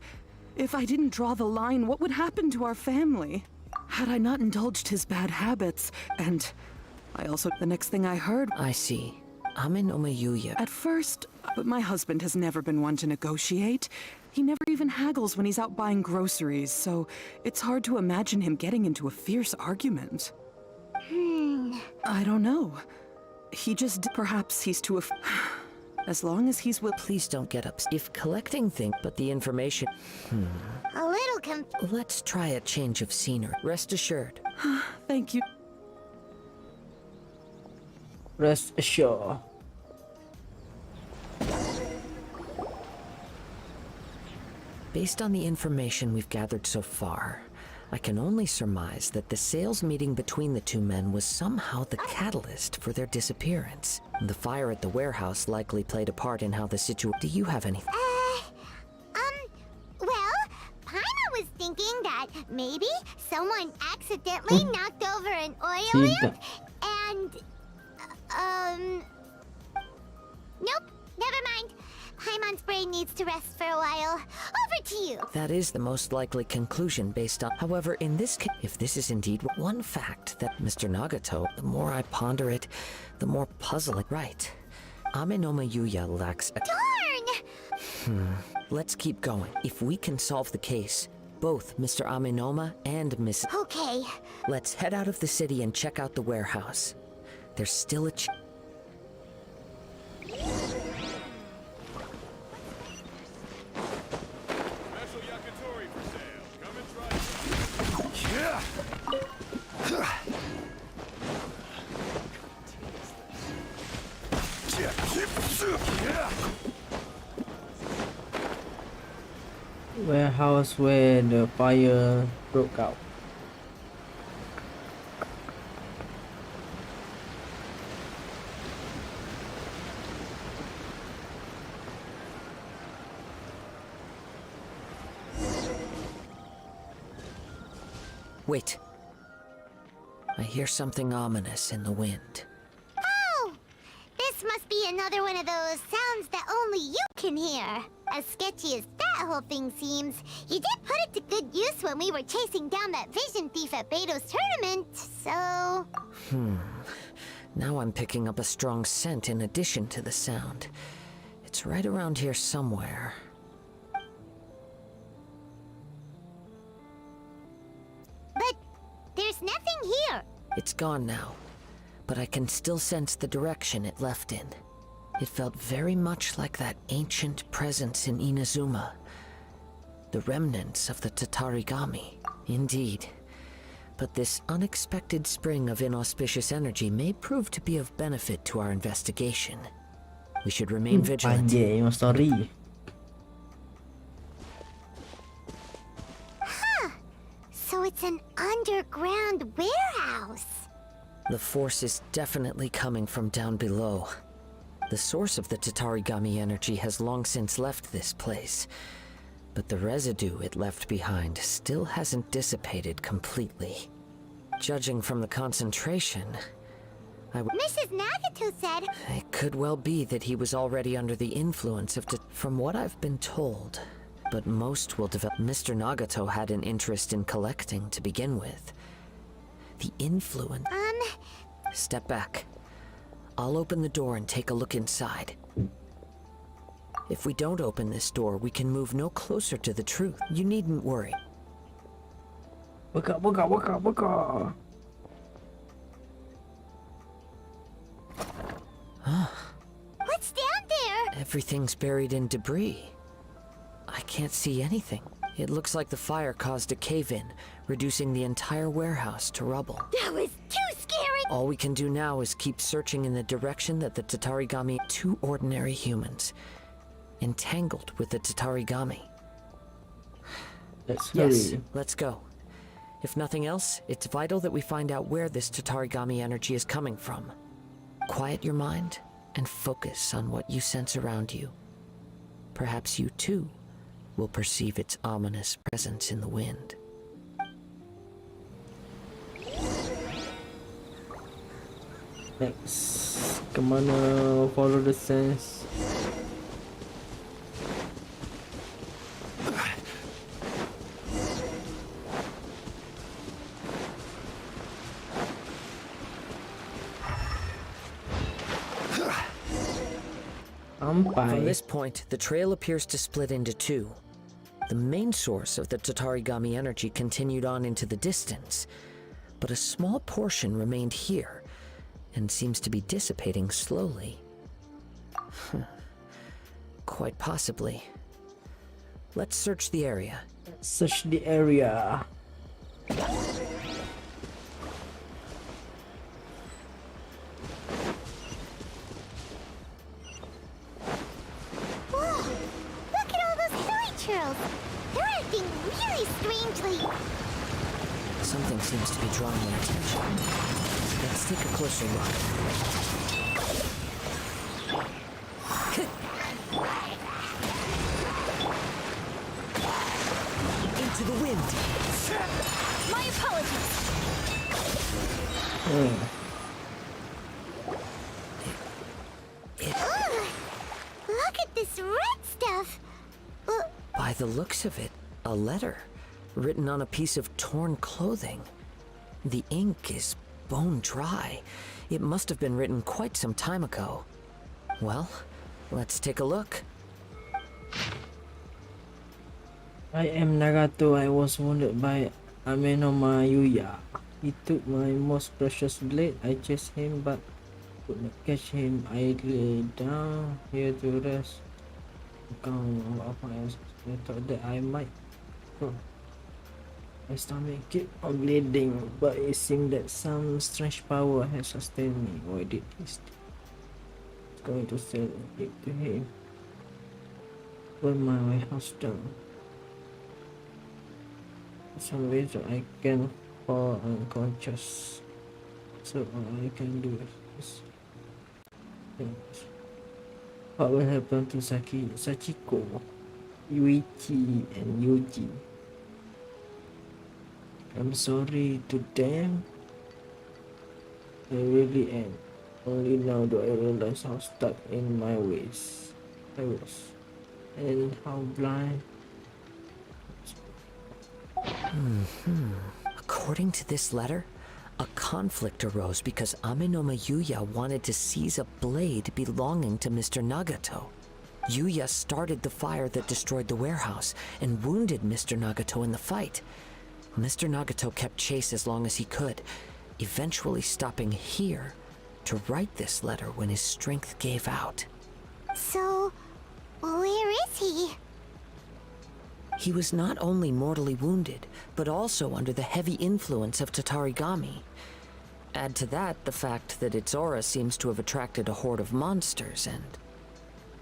If I didn't draw the line, what would happen to our family? Had I not indulged his bad habits, and I also... The next thing I heard... I see. Ame no Yuya. At first, but my husband has never been one to negotiate. He never even haggles when he's out buying groceries, so it's hard to imagine him getting into a fierce argument. I don't know. He just... Perhaps he's too... As long as he's Please don't get upset. If collecting things, but the information... A little Let's try a change of scenery. Rest assured. Thank you. Rest assured. Based on the information we've gathered so far, I can only surmise that the sales meeting between the two men was somehow the catalyst for their disappearance. The fire at the warehouse likely played a part in how the situation... Do you have anything? Well, Paimon was thinking that maybe someone accidentally knocked over an oil lamp and... Nope, never mind. Paimon's brain needs to rest for a while. Over to you. That is the most likely conclusion based on... However, in this case, if this is indeed one fact that Mr. Nagato, the more I ponder it, the more puzzling. Right. Ame no Yuya lacks a... Darn! Let's keep going. If we can solve the case, both Mr. Amenoma and Miss... Okay. Let's head out of the city and check out the warehouse. There's still a house where the fire broke out. Wait. I hear something ominous in the wind. Oh! This must be another one of those sounds that only you can hear. As sketchy as that whole thing seems, you did put it to good use when we were chasing down that vision thief at Beto's tournament, so... Now I'm picking up a strong scent in addition to the sound. It's right around here somewhere. But there's nothing here. It's gone now, but I can still sense the direction it left in. It felt very much like that ancient presence in Inazuma. The remnants of the Tatarigami. Indeed. But this unexpected spring of inauspicious energy may prove to be of benefit to our investigation. We should remain vigilant. Panjang your story. Huh. So it's an underground warehouse. The force is definitely coming from down below. The source of the Tatarigami energy has long since left this place, but the residue it left behind still hasn't dissipated completely. Judging from the concentration, Mrs. Nagato said... It could well be that he was already under the influence of from what I've been told, but most will develop. Mr. Nagato had an interest in collecting to begin with. The influence... Step back. I'll open the door and take a look inside. If we don't open this door, we can move no closer to the truth. You needn't worry. Buka. What's down there? Everything's buried in debris. I can't see anything. It looks like the fire caused a cave-in, reducing the entire warehouse to rubble. That was too scary! All we can do now is keep searching in the direction that the Tatarigami... Two ordinary humans, entangled with the Tatarigami. Let's Yes, hurry. let's go. If nothing else, it's vital that we find out where this Tatarigami energy is coming from. Quiet your mind and focus on what you sense around you. Perhaps you too will perceive its ominous presence in the wind. Next, kemana? Follow the sense. Sampai. From this point, the trail appears to split into two. The main source of the Tatarigami energy continued on into the distance, but a small portion remained here and seems to be dissipating slowly. Quite possibly. Let's search the area. Search the area. Whoa! Look at all those silly churls! They're acting really strangely. Something seems to be drawing their attention. Let's take a closer look. Into the wind! My apologies! Look at this red stuff! By the looks of it, a letter written on a piece of torn clothing. The ink is bone dry. It must have been written quite some time ago. Well, let's take a look. I am Nagato. I was wounded by Amenoma Yuya. He took my most precious blade. I chased him but could not catch him. I lay down here to rest. I thought that I might. My stomach kept on bleeding, but it seemed that some strange power had sustained me. Why did he stay? I was going to sell it to him. Burn my house down. some ways I can fall unconscious, so all I can do is things. What will happen to Sachiko, Yuichi, and Yuji? I'm sorry to them. I really am. Only now do I realize how stuck in my ways I was, and how blind. According to this letter, a conflict arose because Amenoma Yuya wanted to seize a blade belonging to Mr. Nagato. Yuya started the fire that destroyed the warehouse and wounded Mr. Nagato in the fight. Mr. Nagato kept chase as long as he could, eventually stopping here to write this letter when his strength gave out. So, where is he? He was not only mortally wounded, but also under the heavy influence of Tatarigami. Add to that the fact that its aura seems to have attracted a horde of monsters, and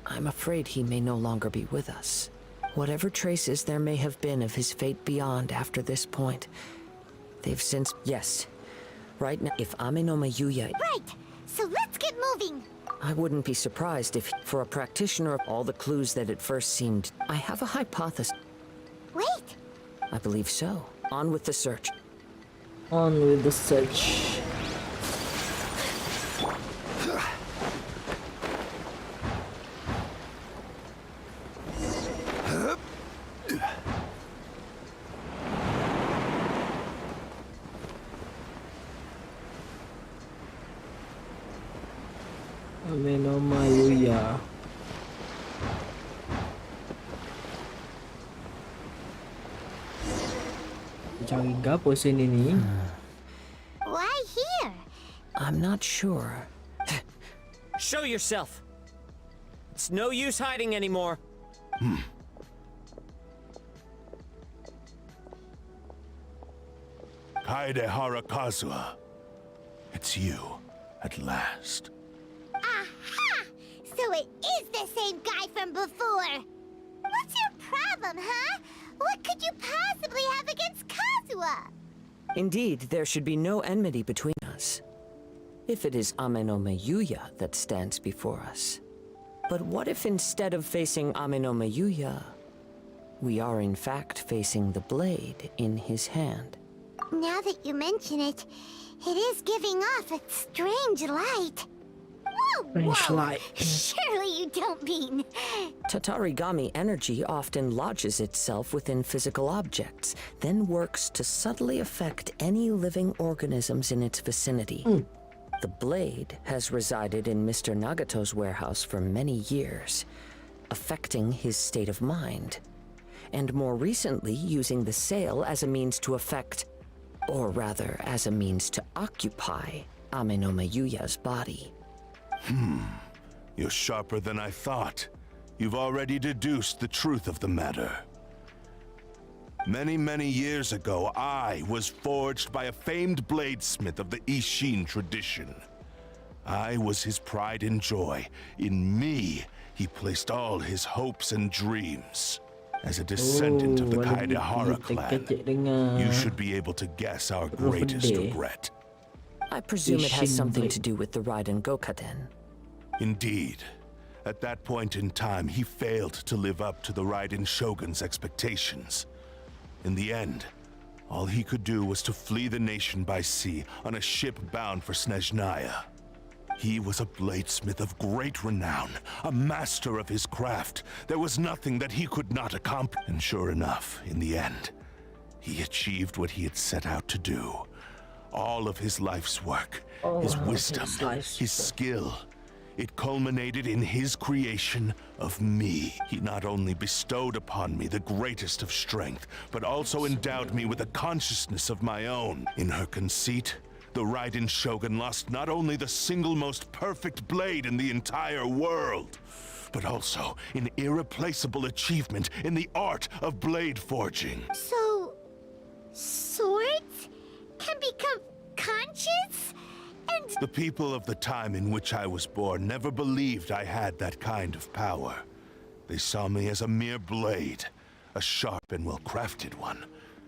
I'm afraid he may no longer be with us. Whatever traces there may have been of his fate beyond after this point, they've since... Yes. Right now, if Amenoma Yuya... Right! So let's get moving! I wouldn't be surprised if, for a practitioner of all the clues that at first seemed... I have a hypothesis. Wait! I believe so. On with the search. On with the search. Amenoma Yuya. Cari gapo sini ni? Why here? I'm not sure. Show yourself! It's no use hiding anymore. Kaede Harakazuha. It's you, at last. Aha! So it is the same guy from before! What's your problem, huh? What could you possibly have against Kazuha? Indeed, there should be no enmity between us. If it is Amenoma Yuya that stands before us. But what if instead of facing Amenoma Yuya, we are in fact facing the blade in his hand? Now that you mention it, it is giving off a strange light. Whoa, Strange whoa. light. Surely you don't mean... Tatarigami energy often lodges itself within physical objects, then works to subtly affect any living organisms in its vicinity. The blade has resided in Mr. Nagato's warehouse for many years, affecting his state of mind, and more recently using the sale as a means to affect, or rather as a means to occupy, Amenoma Yuya's body. You're sharper than I thought. You've already deduced the truth of the matter. Many, many years ago, I was forged by a famed bladesmith of the Ishin tradition. I was his pride and joy. In me, he placed all his hopes and dreams. As a descendant of the Kaedehara clan, you should be able to guess our greatest regret. I presume it has something to do with the Raiden Gokaden. Indeed. At that point in time, he failed to live up to the Raiden Shogun's expectations. In the end, all he could do was to flee the nation by sea on a ship bound for Snezhnaya. He was a bladesmith of great renown, a master of his craft. There was nothing that he could not accomplish. And sure enough, in the end, he achieved what he had set out to do. All of his life's work, his wisdom, his skill. It culminated in his creation of me. He not only bestowed upon me the greatest of strength, but also endowed me with a consciousness of my own. In her conceit, the Raiden Shogun lost not only the single most perfect blade in the entire world, but also an irreplaceable achievement in the art of blade forging. So... swords can become conscious? And... The people of the time in which I was born never believed I had that kind of power. They saw me as a mere blade, a sharp and well-crafted one,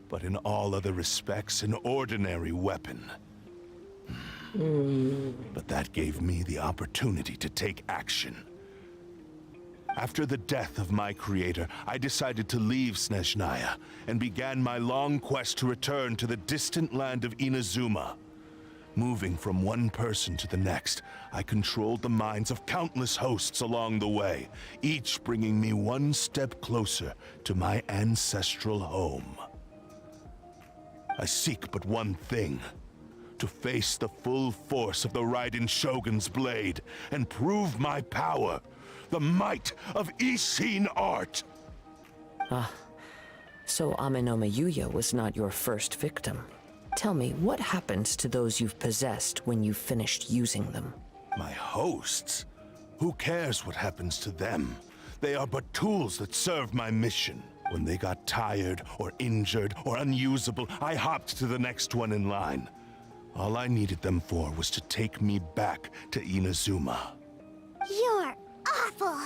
but in all other respects an ordinary weapon. But that gave me the opportunity to take action. After the death of my creator, I decided to leave Snezhnaya and began my long quest to return to the distant land of Inazuma. Moving from one person to the next, I controlled the minds of countless hosts along the way, each bringing me one step closer to my ancestral home. I seek but one thing: to face the full force of the Raiden Shogun's blade and prove my power, the might of Ishin art. So Amenoma Yuya was not your first victim. Tell me, what happens to those you've possessed when you've finished using them? My hosts? Who cares what happens to them? They are but tools that serve my mission. When they got tired, or injured, or unusable, I hopped to the next one in line. All I needed them for was to take me back to Inazuma. You're awful.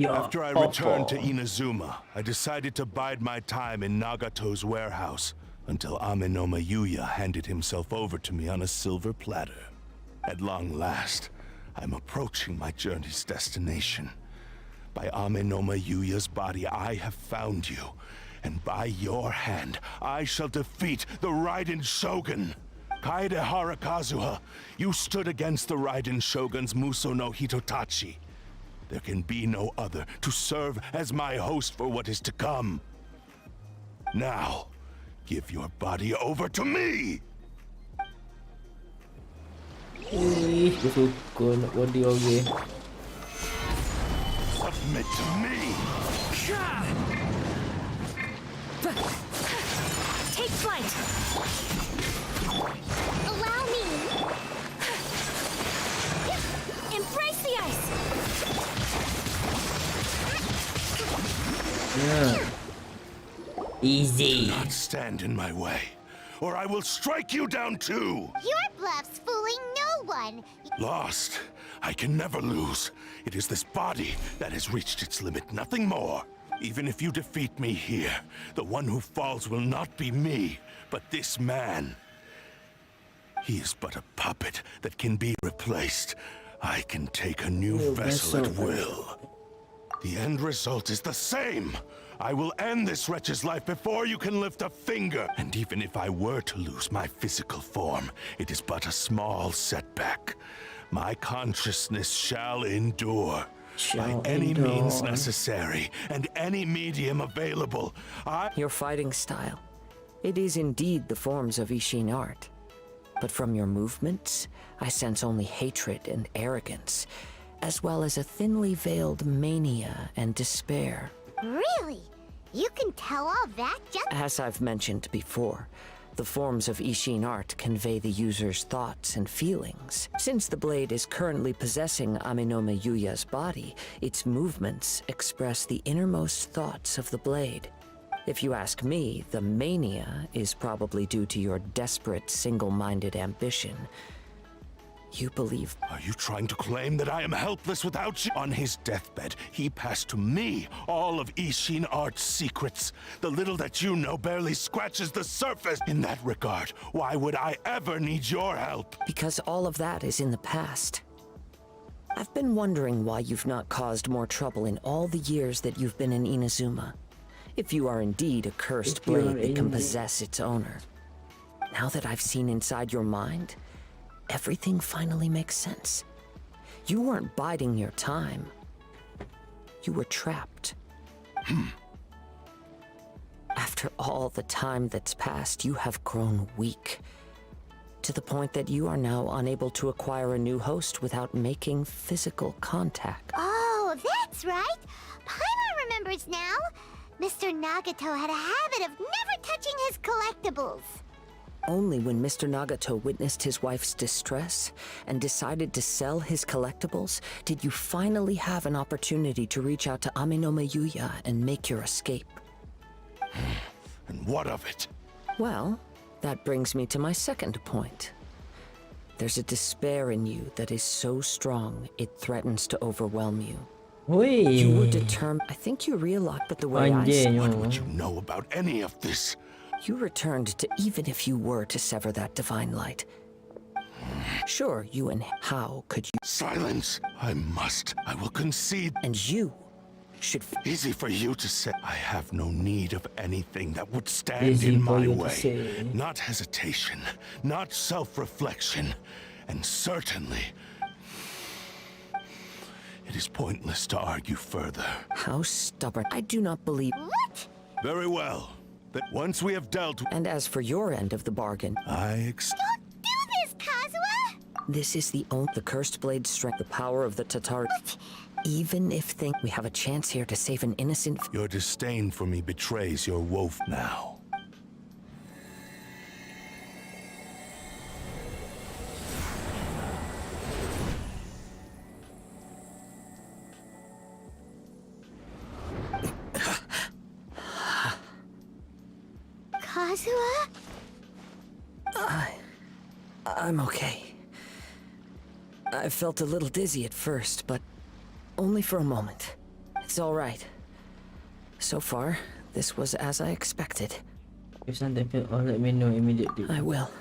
After I returned to Inazuma, I decided to bide my time in Nagato's warehouse until Amenoma Yuya handed himself over to me on a silver platter. At long last, I'm approaching my journey's destination. By Amenoma Yuya's body, I have found you, and by your hand, I shall defeat the Raiden Shogun. Kaedehara Kazuha, you stood against the Raiden Shogun's Muso no Hitotachi. There can be no other to serve as my host for what is to come. Now, give your body over to me! Ih, dia suka nak body orang. Submit to me! Take flight! Allow me. Embrace the ice! Yeah. Easy. Do not stand in my way, or I will strike you down too! Your bluff's fooling no one. Lost. I can never lose. It is this body that has reached its limit, nothing more. Even if you defeat me here, the one who falls will not be me, but this man. He is but a puppet that can be replaced. I can take a new vessel at will. The end result is the same. I will end this wretch's life before you can lift a finger. And even if I were to lose my physical form, it is but a small setback. My consciousness shall endure. By any means necessary, and any medium available, Your fighting style. It is indeed the forms of Ishin art. But from your movements, I sense only hatred and arrogance, as well as a thinly veiled mania and despair. Really? You can tell all that just... As I've mentioned before, the forms of Ishin art convey the user's thoughts and feelings. Since the blade is currently possessing Amenoma Yuya's body, its movements express the innermost thoughts of the blade. If you ask me, the mania is probably due to your desperate, single-minded ambition. You believe... Are you trying to claim that I am helpless without you? On his deathbed, he passed to me all of Ishin art's secrets. The little that you know barely scratches the surface. In that regard, why would I ever need your help? Because all of that is in the past. I've been wondering why you've not caused more trouble in all the years that you've been in Inazuma. If you are indeed a cursed blade that can possess its owner. Now that I've seen inside your mind, everything finally makes sense. You weren't biding your time. You were trapped. After all the time that's passed, you have grown weak. To the point that you are now unable to acquire a new host without making physical contact. Oh, that's right. Paimon remembers now. Mr. Nagato had a habit of never touching his collectibles. Only when Mr. Nagato witnessed his wife's distress and decided to sell his collectibles did you finally have an opportunity to reach out to Amenoma Yuya and make your escape. And what of it? Well, that brings me to my second point. There's a despair in you that is so strong it threatens to overwhelm you. You were determined. I think you realize, but the way I see What would you know about any of this? You returned to even if you were to sever that divine light. Sure, you and how could you? Silence! I will concede. And you should. Easy for you to say. I have no need of anything that would stand Easy in for my you to way. say. Not hesitation, not self-reflection, and certainly it is pointless to argue further. How stubborn. I do not believe. What? Very well. That once we have dealt. And as for your end of the bargain, I Don't do this, Kazuha! this is the cursed blade strength, the power of the Tatar. What? Even if we have a chance here to save an innocent. Your disdain for me betrays your woef now. Kazuha? I'm okay. I felt a little dizzy at first, but only for a moment. It's all right. So far, this was as I expected. If something happens, let me know immediately. I will.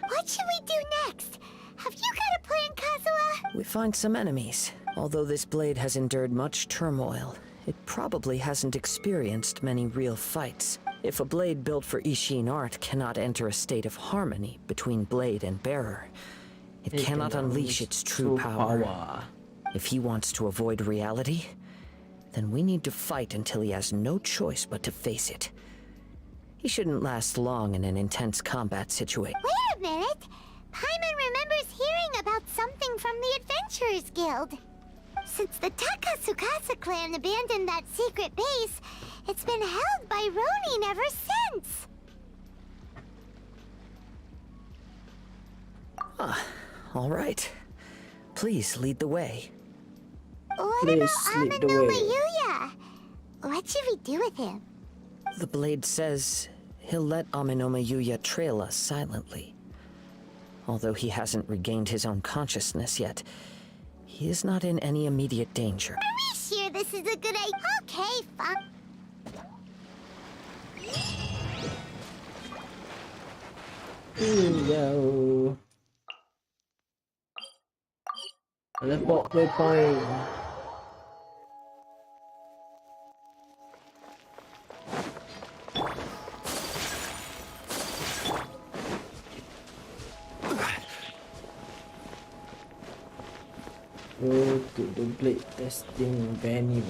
What should we do next? Have you got a plan, Kazuha? We find some enemies. Although this blade has endured much turmoil, it probably hasn't experienced many real fights. If a blade built for Ishin art cannot enter a state of harmony between blade and bearer, it cannot unleash its true power. If he wants to avoid reality, then we need to fight until he has no choice but to face it. He shouldn't last long in an intense combat situation. Wait a minute! Paimon remembers hearing about something from the Adventurers Guild. Since the Takasukasa clan abandoned that secret base, it's been held by Ronin ever since. All right. Please lead the way. What Please about lead the Amano way. Mayuya? What should we do with him? The blade says he'll let Amenoma Yuya trail us silently. Although he hasn't regained his own consciousness yet, he is not in any immediate danger. Are we sure this is a good idea? Okay, fine. Yo. Teleport waypoint. Go to the blade testing venue.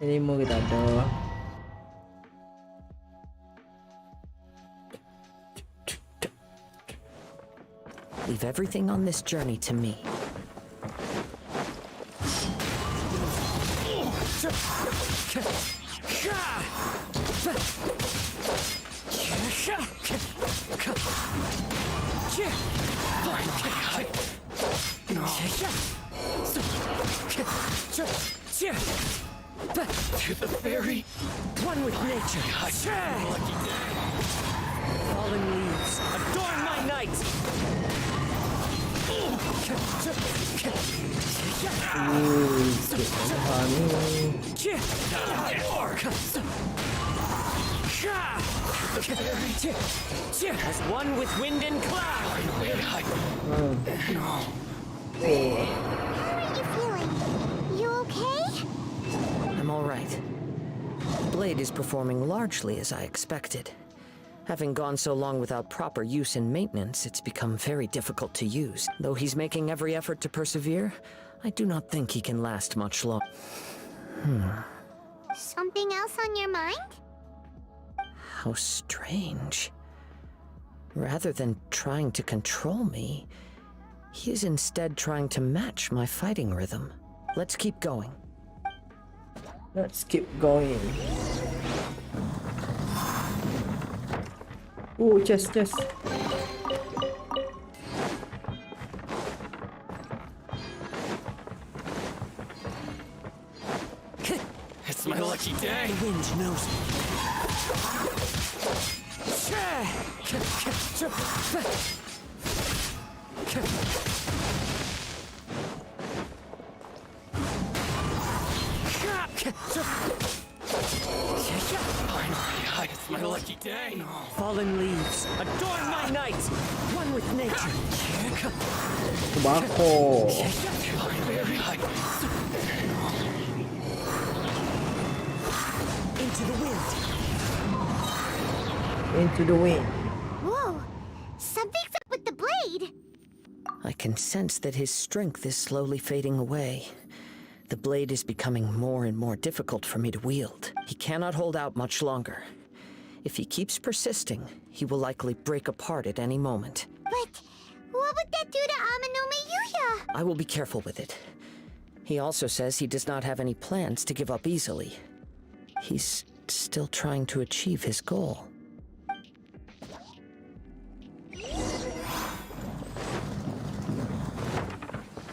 Ini mau kita ada. Leave everything on this journey to me. To the fairy. One with nature. Fallen leaves, adorn my night! As one with wind and cloud! How are you feeling? You okay? I'm all right. The blade is performing largely as I expected. Having gone so long without proper use and maintenance, it's become very difficult to use. Though he's making every effort to persevere, I do not think he can last much longer. Something else on your mind? How strange. Rather than trying to control me, he is instead trying to match my fighting rhythm. Let's keep going. Let's keep going. Oh, chest. It's my lucky day. The wind knows me. Finally, it's my lucky day. Fallen leaves, adorn my night. One with nature. Tobacco. Into the wind. Into the wind. Whoa! Something's up with the blade! I can sense that his strength is slowly fading away. The blade is becoming more and more difficult for me to wield. He cannot hold out much longer. If he keeps persisting, he will likely break apart at any moment. But what would that do to Amanome Yuya? I will be careful with it. He also says he does not have any plans to give up easily. He's still trying to achieve his goal.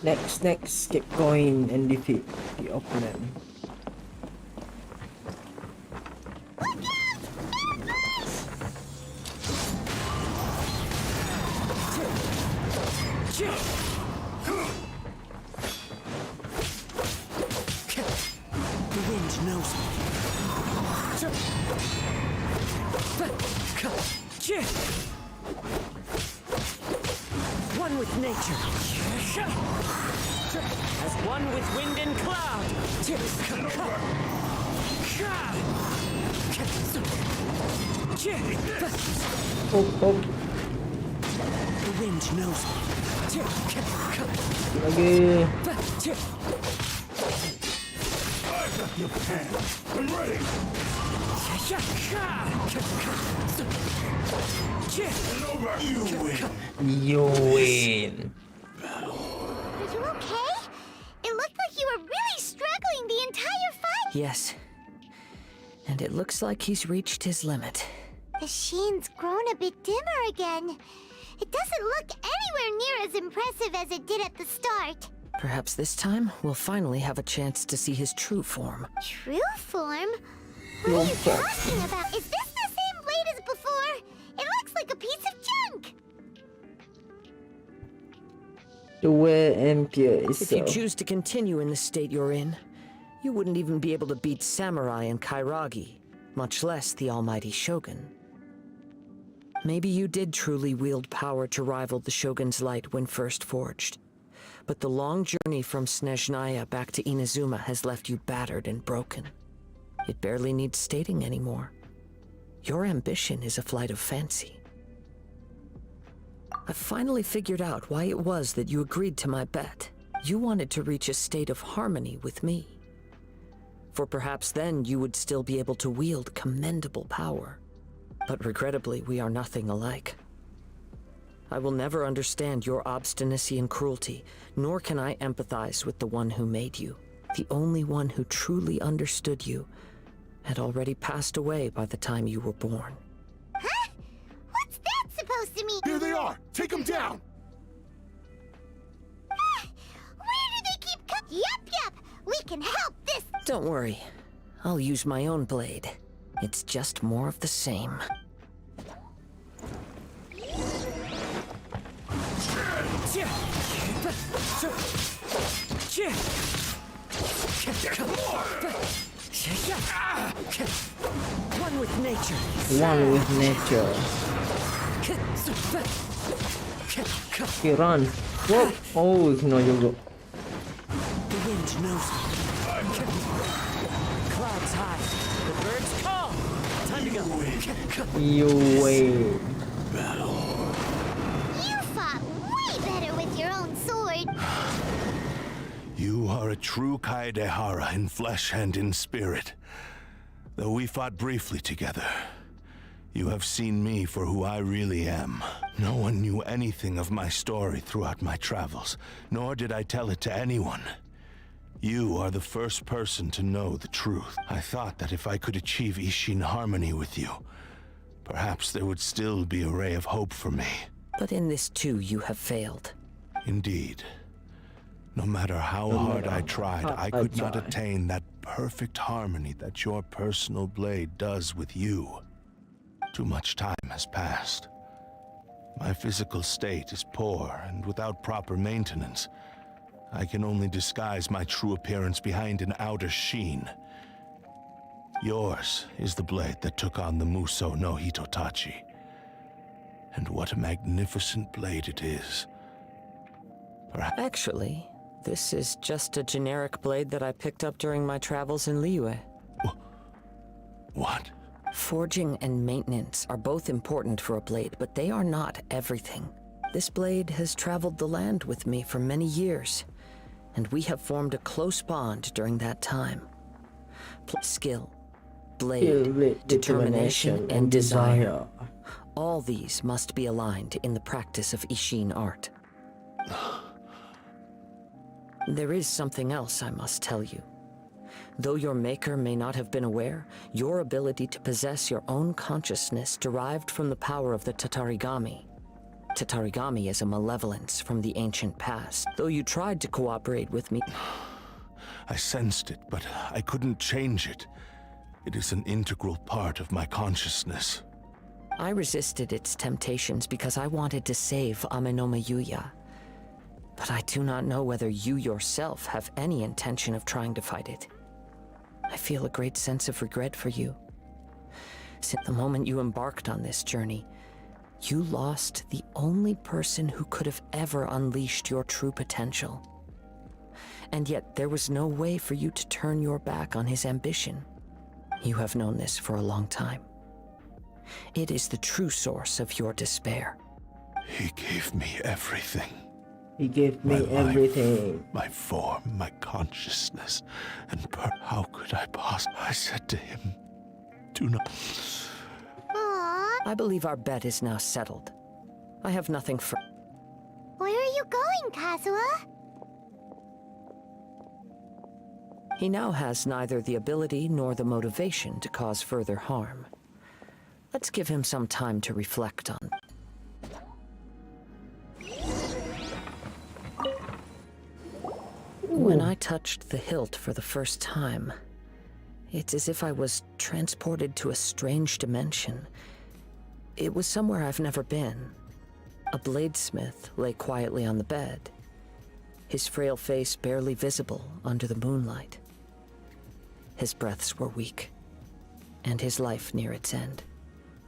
Next, keep going and defeat the opponent. The wind knows me. One with nature. As one with wind and cloud. Oh. The wind knows me. Lagi. I'm ready. You win. You win. Are you okay? It looked like you were really struggling the entire fight! Yes. And it looks like he's reached his limit. The sheen's grown a bit dimmer again. It doesn't look anywhere near as impressive as it did at the start. Perhaps this time we'll finally have a chance to see his true form. True form? What are you talking about? Is this the same blade as before? It looks like a piece of junk! The way Empire is If you choose to continue in the state you're in, you wouldn't even be able to beat Samurai and Kairagi, much less the almighty Shogun. Maybe you did truly wield power to rival the Shogun's light when first forged. But the long journey from Snezhnaya back to Inazuma has left you battered and broken. It barely needs stating anymore. Your ambition is a flight of fancy. I finally figured out why it was that you agreed to my bet. You wanted to reach a state of harmony with me. For perhaps then you would still be able to wield commendable power. But regrettably, we are nothing alike. I will never understand your obstinacy and cruelty, nor can I empathize with the one who made you. The only one who truly understood you had already passed away by the time you were born. Huh? What's that supposed to mean? Here they are! Take them down! Where do they keep Yup! We can help this! Don't worry. I'll use my own blade. It's just more of the same. One with nature. One with nature. Okay, run. Whoa. Oh, no, you go. The wind knows me. Clouds high. The birds call. Time to go. You win. You fought way better with your own sword. You are a true Kaedehara in flesh and in spirit. Though we fought briefly together, you have seen me for who I really am. No one knew anything of my story throughout my travels, nor did I tell it to anyone. You are the first person to know the truth. I thought that if I could achieve Ishin harmony with you, perhaps there would still be a ray of hope for me. But in this too, you have failed. Indeed. No matter how hard I tried, I could not attain that perfect harmony that your personal blade does with you. Too much time has passed. My physical state is poor, and without proper maintenance, I can only disguise my true appearance behind an outer sheen. Yours is the blade that took on the Muso no Hitotachi. And what a magnificent blade it is. Perhaps Actually, this is just a generic blade that I picked up during my travels in Liyue. What? Forging and maintenance are both important for a blade, but they are not everything. This blade has traveled the land with me for many years, and we have formed a close bond during that time. Skill, blade, determination, and desire. All these must be aligned in the practice of Ishin art. There is something else I must tell you. Though your maker may not have been aware, your ability to possess your own consciousness derived from the power of the Tatarigami. Tatarigami is a malevolence from the ancient past. Though you tried to cooperate with me, I sensed it, but I couldn't change it. It is an integral part of my consciousness. I resisted its temptations because I wanted to save Amenoma Yuya. But I do not know whether you yourself have any intention of trying to fight it. I feel a great sense of regret for you. Since the moment you embarked on this journey, you lost the only person who could have ever unleashed your true potential. And yet there was no way for you to turn your back on his ambition. You have known this for a long time. It is the true source of your despair. He gave me everything. He gave me everything. My form, my consciousness, and how could I possibly? I said to him, do not. Aww. I believe our bet is now settled. I have nothing for. Where are you going, Kazuha? He now has neither the ability nor the motivation to cause further harm. Let's give him some time to reflect on. When I touched the hilt for the first time, it's as if I was transported to a strange dimension. It was somewhere I've never been. A bladesmith lay quietly on the bed, his frail face barely visible under the moonlight. His breaths were weak, and his life near its end.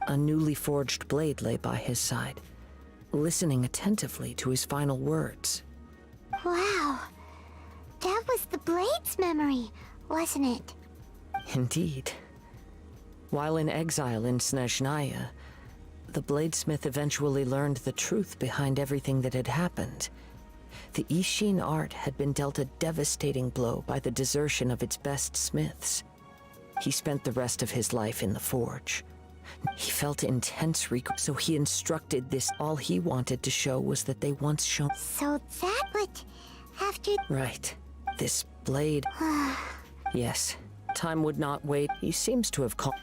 A newly forged blade lay by his side, listening attentively to his final words. Wow. That was the Blade's memory, wasn't it? Indeed. While in exile in Snezhnaya, the bladesmith eventually learned the truth behind everything that had happened. The Ishin art had been dealt a devastating blow by the desertion of its best smiths. He spent the rest of his life in the forge. He felt intense regret, so he instructed this. All he wanted to show was that they once shown. So that what, after... Right. This blade... Yes. Time would not wait. He seems to have called...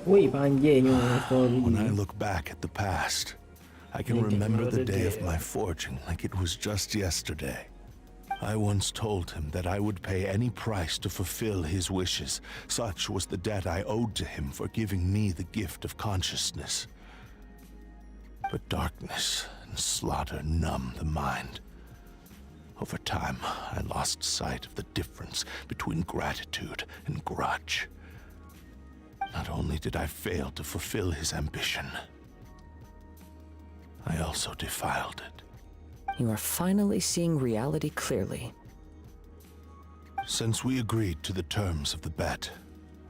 When I look back at the past, I can remember the day of my forging like it was just yesterday. I once told him that I would pay any price to fulfill his wishes. Such was the debt I owed to him for giving me the gift of consciousness. But darkness and slaughter numb the mind. Over time, I lost sight of the difference between gratitude and grudge. Not only did I fail to fulfill his ambition, I also defiled it. You are finally seeing reality clearly. Since we agreed to the terms of the bet,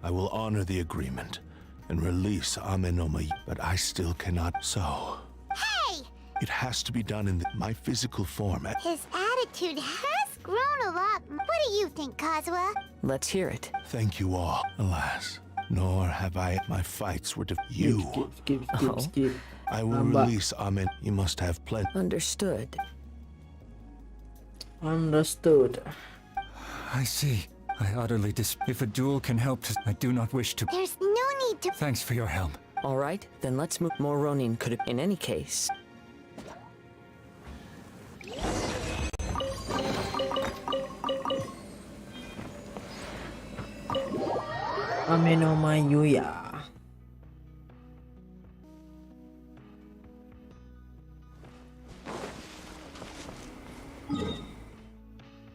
I will honor the agreement and release Amenoma, but I still cannot. So, Hey! it has to be done in my physical form. His attitude has grown a lot. What do you think, Kazuha? Let's hear it. Thank you all. Alas, nor have I. My fights were you. Oh, I will release Amen. You must have plenty. Understood. Understood. I see. I utterly If a duel can help to... I do not wish to... There's no need to... Thanks for your help. All right, then let's move. More Ronin could have... In any case... Ame no Yuya.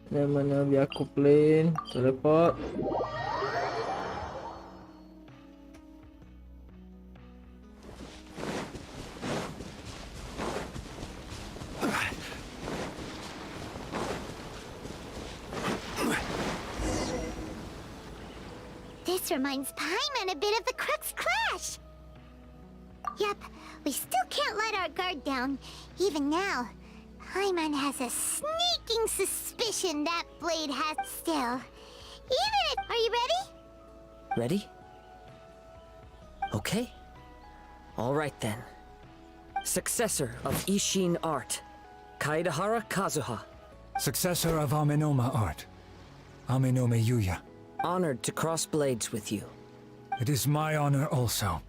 Yang mana biar aku plane teleport. This reminds Paimon a bit of the Crux Clash. Yep, we still can't let our guard down, even now. Paimon has a sneaking suspicion that blade has still. Even if... Are you ready? Ready? Okay. All right then. Successor of Ishin art, Kaedahara Kazuha. Successor of Amenoma art, Amenome Yuya. Honored to cross blades with you. It is my honor also.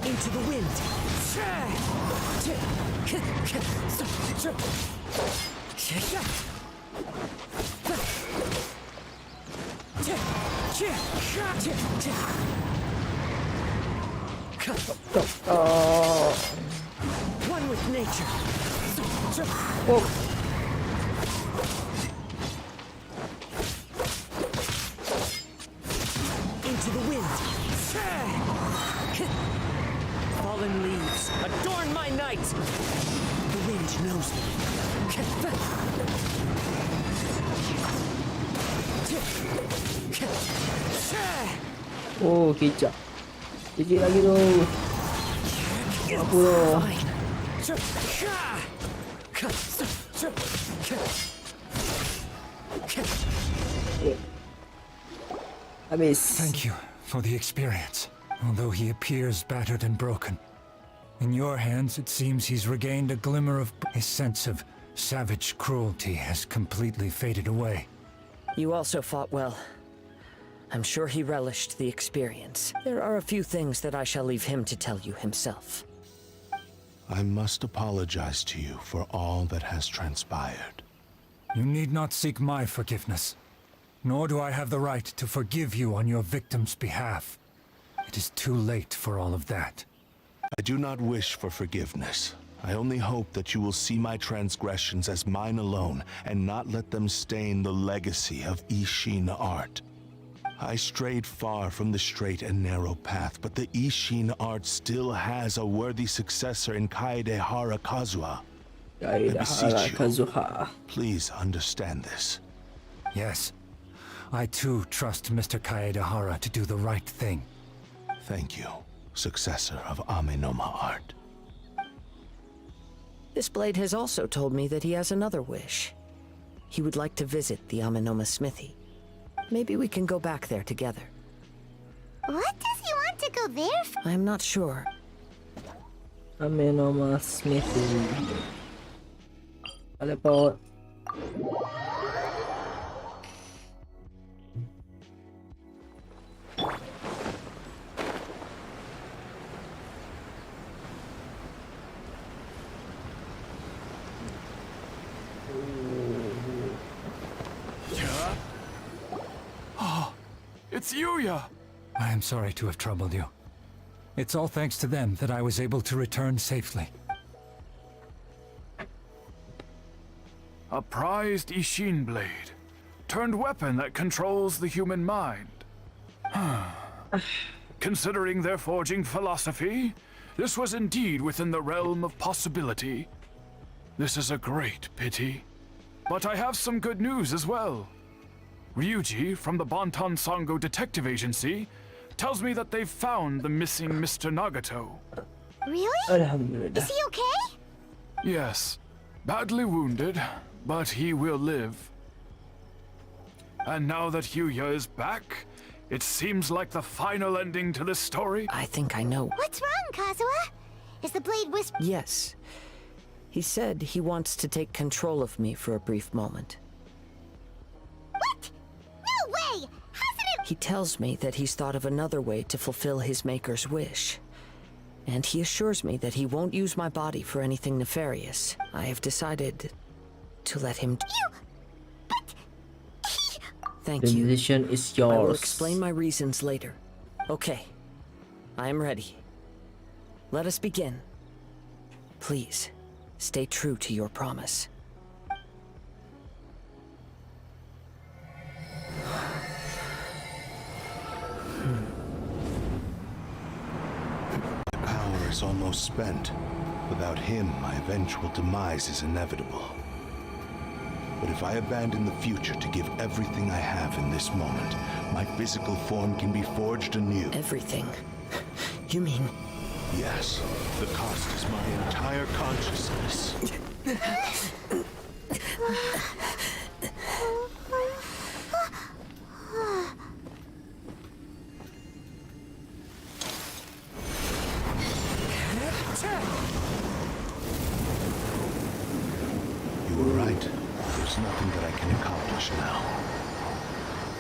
Into the wind. One with nature. Into the wind. Fallen leaves, adorn my night! The wind knows me. Oh, kicap. Kicik lagi tu. Apa tu? Habis. Thank you for the experience, although he appears battered and broken. In your hands, it seems he's regained a glimmer of... His sense of savage cruelty has completely faded away. You also fought well. I'm sure he relished the experience. There are a few things that I shall leave him to tell you himself. I must apologize to you for all that has transpired. You need not seek my forgiveness, nor do I have the right to forgive you on your victim's behalf. It is too late for all of that. I do not wish for forgiveness. I only hope that you will see my transgressions as mine alone and not let them stain the legacy of Ishin art. I strayed far from the straight and narrow path, but the Ishin art still has a worthy successor in Kaedahara Kazuha. I beseech you, please understand this. Yes, I too trust Mr. Kaedahara to do the right thing. Thank you, successor of Amenoma art. This blade has also told me that he has another wish. He would like to visit the Amenoma smithy. Maybe we can go back there together. What does he want to go there for? I'm not sure. Amenoma smithy. Teleport. It's Yuya! I am sorry to have troubled you. It's all thanks to them that I was able to return safely. A prized Ishin blade, turned weapon that controls the human mind. Considering their forging philosophy, this was indeed within the realm of possibility. This is a great pity. But I have some good news as well. Ryuji, from the Bonton Sango Detective Agency, tells me that they've found the missing Mr. Nagato. Really? Is he okay? Yes. Badly wounded, but he will live. And now that Yuya is back, It seems like the final ending to this story. I think I know. What's wrong, Kazuha? Is the blade whisper? Yes. He said he wants to take control of me for a brief moment. What? No way! Hasn't it? He tells me that he's thought of another way to fulfill his maker's wish. And he assures me that he won't use my body for anything nefarious. I have decided to let him... Thank The you. decision is I will yours. explain my reasons later. Okay. I am ready. Let us begin. Please, stay true to your promise. My power is almost spent. Without him, my eventual demise is inevitable. But if I abandon the future to give everything I have in this moment, my physical form can be forged anew. Everything? You mean... Yes. The cost is my entire consciousness. You were right. There's nothing that I can accomplish now.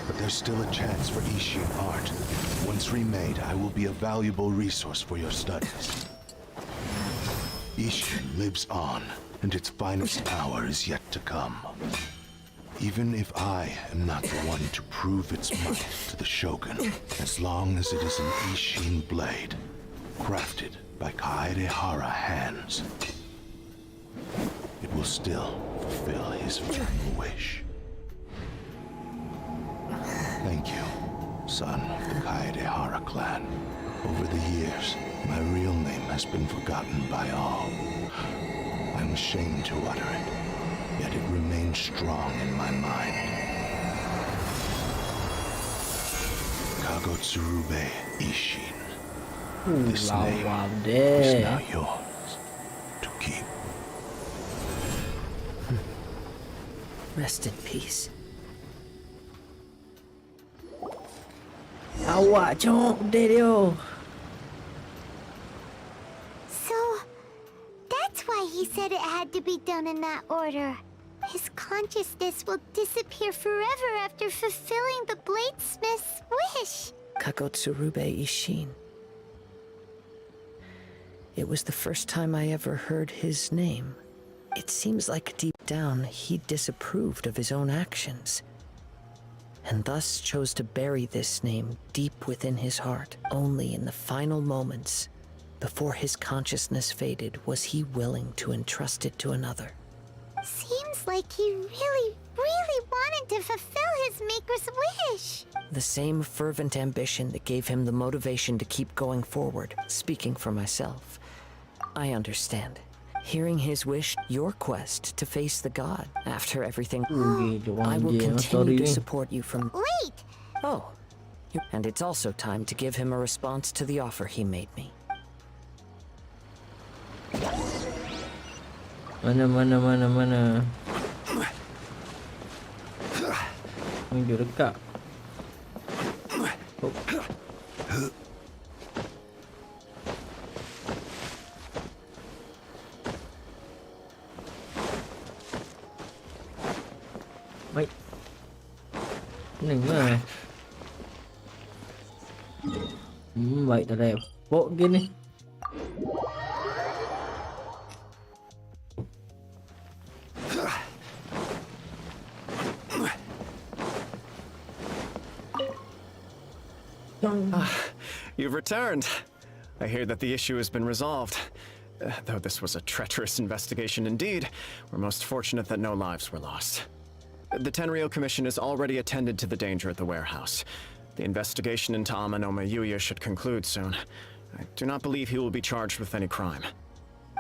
But there's still a chance for Ishin art. Once remade, I will be a valuable resource for your studies. Ishin lives on, and its finest hour is yet to come. Even if I am not the one to prove its might to the Shogun, as long as it is an Ishin blade, crafted by Kaedehara hands, it will still fulfill his final wish. Thank you, son of the Kaedehara clan. Over the years, my real name has been forgotten by all. I'm ashamed to utter it, yet it remains strong in my mind. Kagotsurube Ishin. This name is now yours to keep. Rest in peace. Awak cok dia. So, that's why he said it had to be done in that order. His consciousness will disappear forever after fulfilling the bladesmith's wish. Kagotsurube Ishin. It was the first time I ever heard his name. It seems like deep down he disapproved of his own actions, and thus chose to bury this name deep within his heart. Only in the final moments, before his consciousness faded, was he willing to entrust it to another. Seems like he really wanted to fulfill his maker's wish. The same fervent ambition that gave him the motivation to keep going forward. Speaking for myself, I understand. Hearing his wish, your quest to face the god. After everything, I will continue to support you from... Wait! Oh. And it's also time to give him a response to the offer he made me. Mana. Tunjuk dekat. Oh. Baik. Neng lah. Baik tak ada. Pok gini. You've returned. I hear that the issue has been resolved. Though this was a treacherous investigation indeed, we're most fortunate that no lives were lost. The Tenryou Commission has already attended to the danger at the warehouse. The investigation into Amanoma Yuya should conclude soon. I do not believe he will be charged with any crime.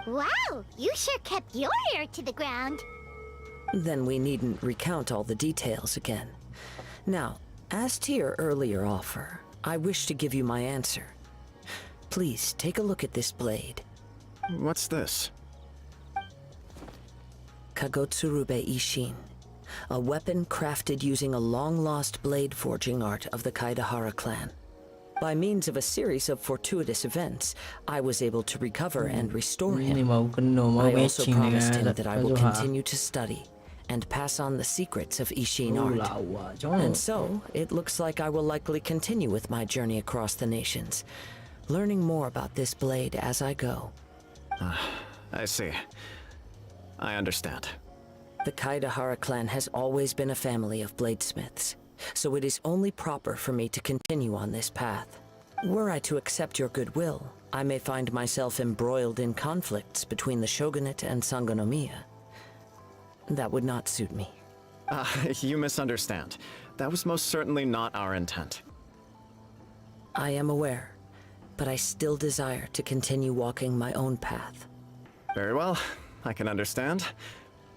Wow, you sure kept your ear to the ground. Then we needn't recount all the details again. Now, as to your earlier offer, I wish to give you my answer. Please, take a look at this blade. What's this? Kagotsurube Ishin. a weapon crafted using a long-lost blade forging art of the Kaidahara clan. By means of a series of fortuitous events, I was able to recover and restore him. I also promised him that I will continue to study and pass on the secrets of Ishin art. And so, it looks like I will likely continue with my journey across the nations, learning more about this blade as I go. I see. I understand. The Kaidahara clan has always been a family of bladesmiths, so it is only proper for me to continue on this path. Were I to accept your goodwill, I may find myself embroiled in conflicts between the shogunate and Sangonomiya. That would not suit me. You misunderstand. That was most certainly not our intent. I am aware, but I still desire to continue walking my own path. Very well, I can understand.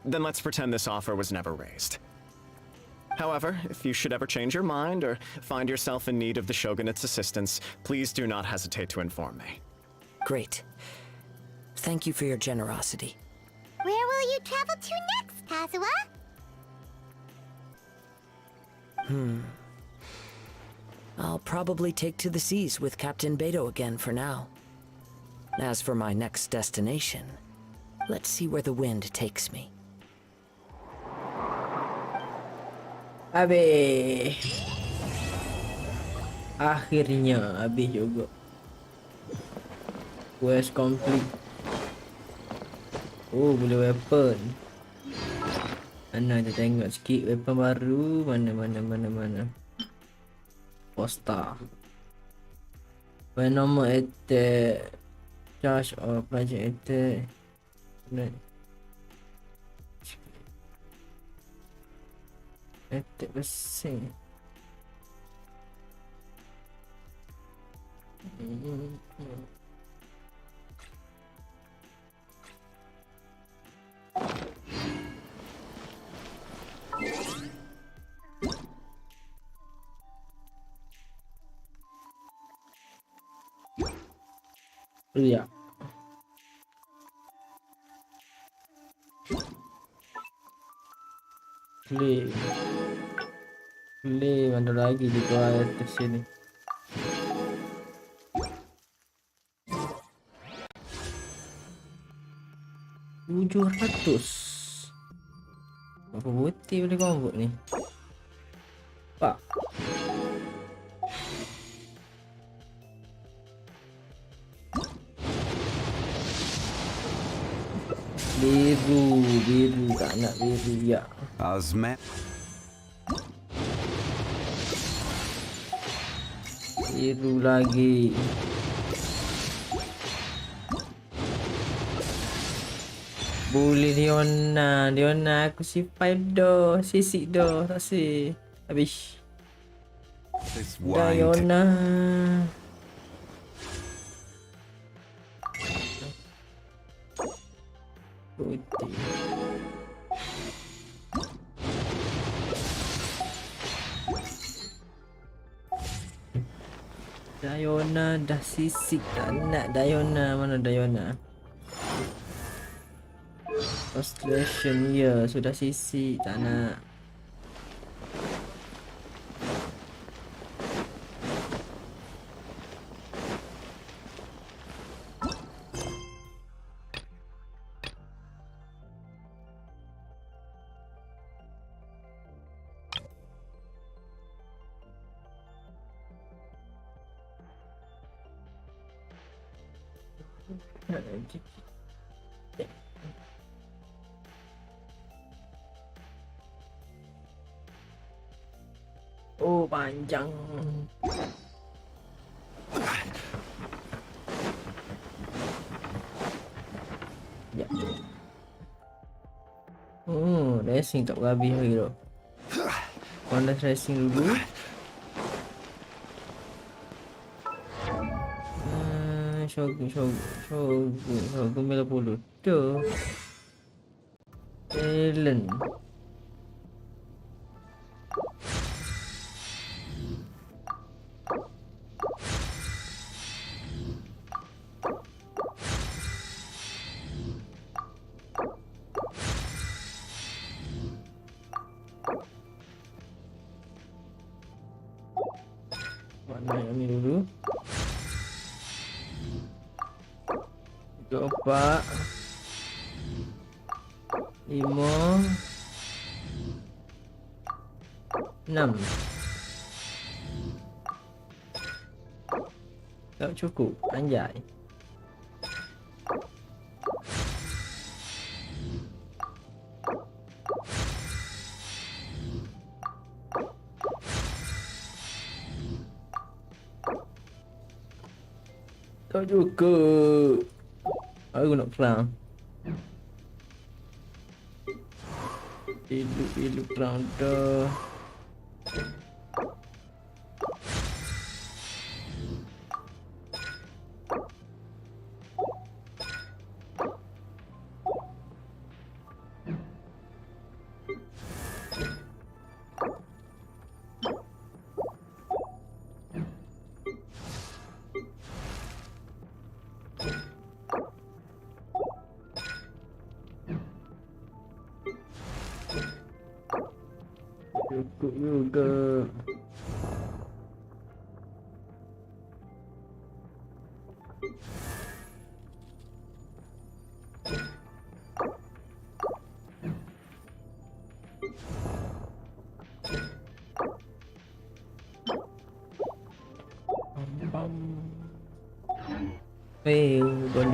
Then let's pretend this offer was never raised. However, if you should ever change your mind or find yourself in need of the Shogunate's assistance, please do not hesitate to inform me. Great. Thank you for your generosity. Where will you travel to next, Kazuha? I'll probably take to the seas with Captain Beto again for now. As for my next destination, let's see where the wind takes me. Habis. Akhirnya habis juga. Quest complete. Oh, boleh weapon. Mana kita tengok sikit weapon baru. Mana. Poster. When normal attack, charge or project attack. Attack besar. Ya. Play mana lagi di bawah atas sini. $700. Berapa butir boleh convert ni? Pak. Biru tak nak biru ya. Biru lagi. Boleh Diona aku sifai dah, sisik dah, tak si. Habis. Diona. Putih. Diona dah sisik, tak nak Diona, mana Diona? Frustration ya, sudah sisik, tak nak. Oh, panjang. Ya. Oh, racing tak habis lagi tu. Honda racing dulu. Shogun bela puluh. Tu. Talent. Naik yang ni dulu. 3, 4, 5, 6. Tak cukup. Anjay. Tak cukup. Aku nak perang. Hidup perang dah. Cukup juga.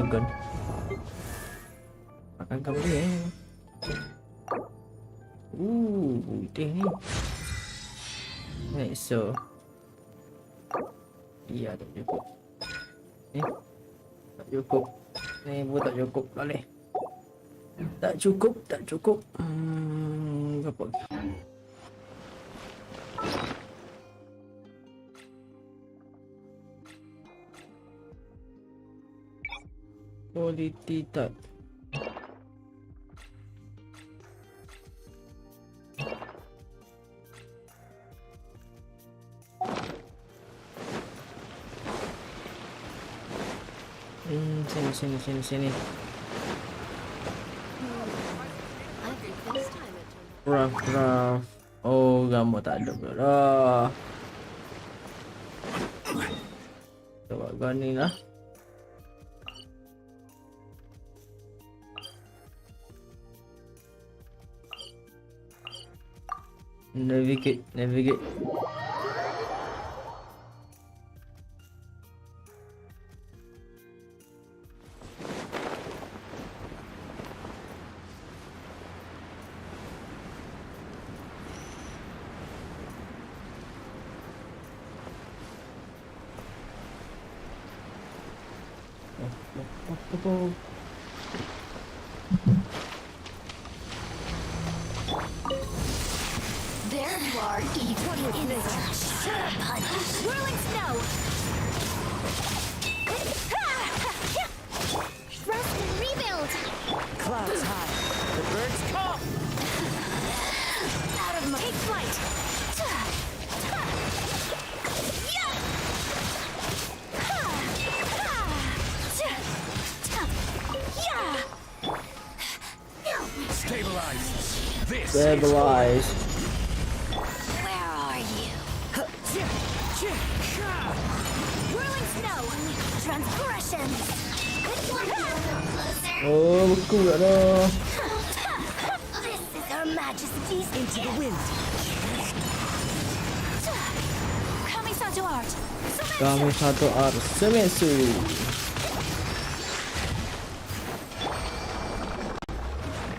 Gun. Makan kamu ni putih ni. Right, so. Iya, tak cukup. Tak cukup. Ni pun tak cukup. Boleh. Tak cukup. Apa lagi? Quality tak. Sini. Craft. Oh, gambar tak ada pula dah. Coba gani lah. Navigate. There you are, evil Whirling snow! Rest and rebuild! Clouds high. The birds come. Out of my... Take flight! Stabilize. Where are you? Whirling snow! Transgression! Oh, beku tak dah. This is Her Majesty's into the wind. Kami satu art. Sumeru.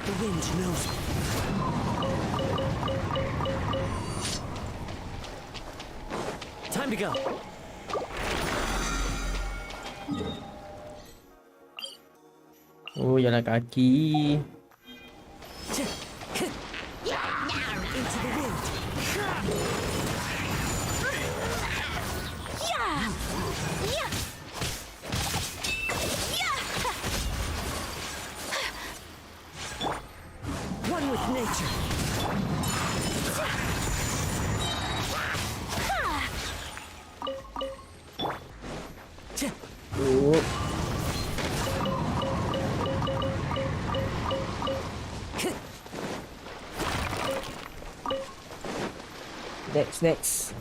The wind knows me. Time to go. Oh, jalan kaki. Into the wind. One with nature. Oh. Next.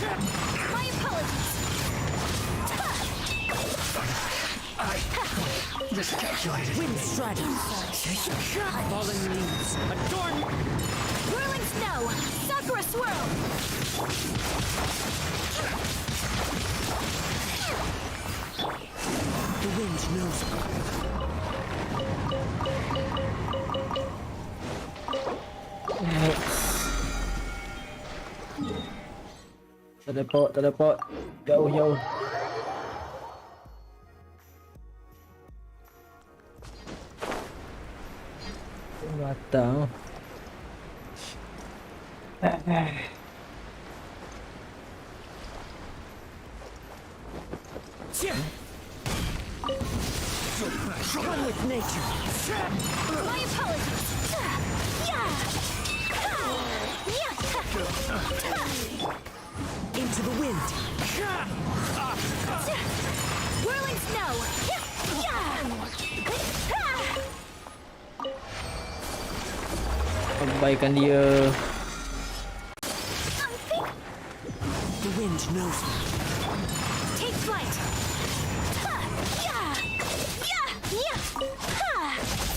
My apologies. Miscalculated. Wind strider. Fallen leaves. Adorn. Whirling snow. Sakura swirl. The wind knows me. Teleport. Jauh. Batang. One with nature. My apologies. Into the wind. Whirling snow. Kebaikan dia. The wind knows me. Take flight.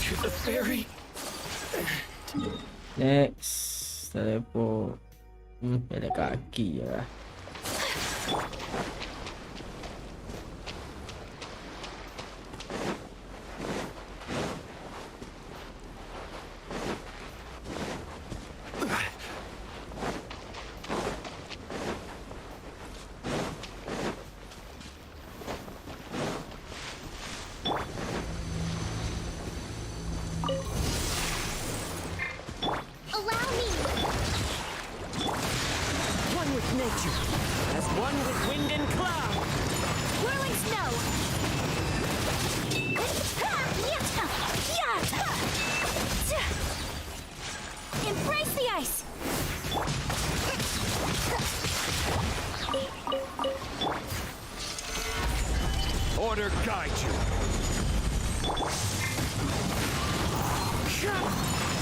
To the ferry. Next. Teleport. Ada kaki lah. Allow me. One with nature. As one with wind and cloud. Whirling snow. Embrace the ice. Order guide you.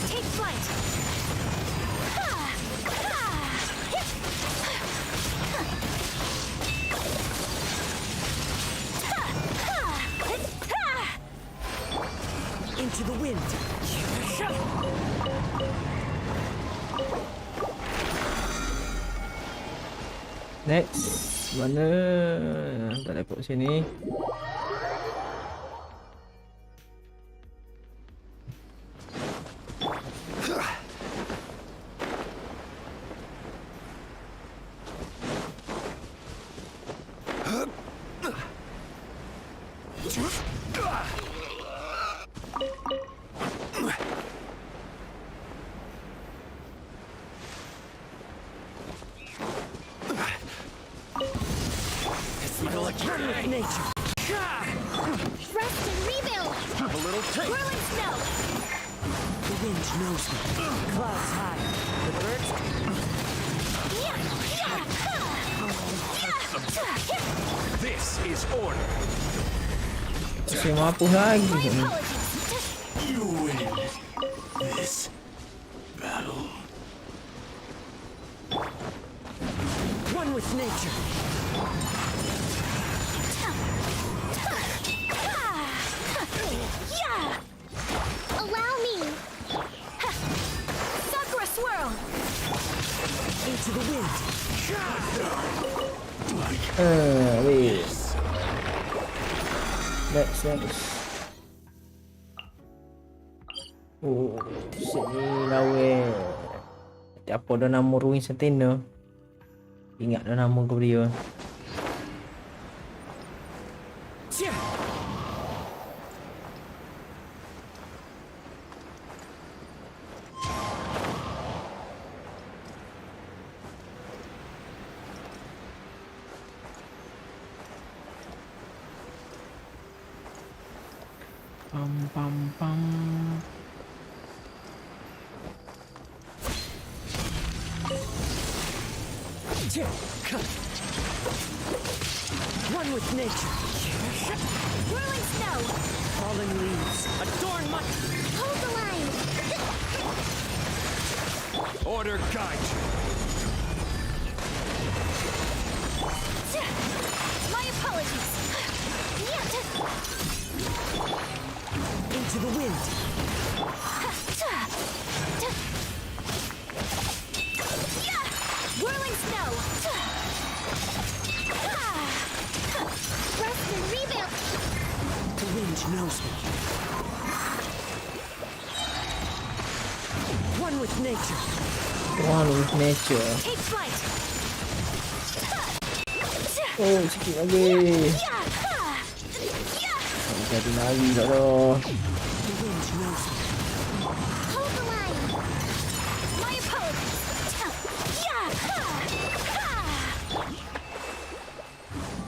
Take flight. Into the wind. Next. Mana? Teleport sini. One with nature. Rest and rebuild. Have a little taste. Whirling snow. The wind knows me. Clouds high. The birds. This is order. Masih mampu lagi. My apologies. You win this battle. One with nature. Allow me. Sakura swirl. Into the wind. Wait. Next. Oh, sini lah weh. Apa dah nama ruin Centeno? Ingat dah nama kau dia. Pam. One with nature. Whirling snow. Fallen leaves. Adorn my... Hold the line. Order guide you. Into the wind. Whirling snow. Rest and rebuild. The wind knows me. One with nature. One with nature. Take flight. Oh, sikit lagi. Jadi lari tak dah. The wind knows me. Hold the line. My apologies.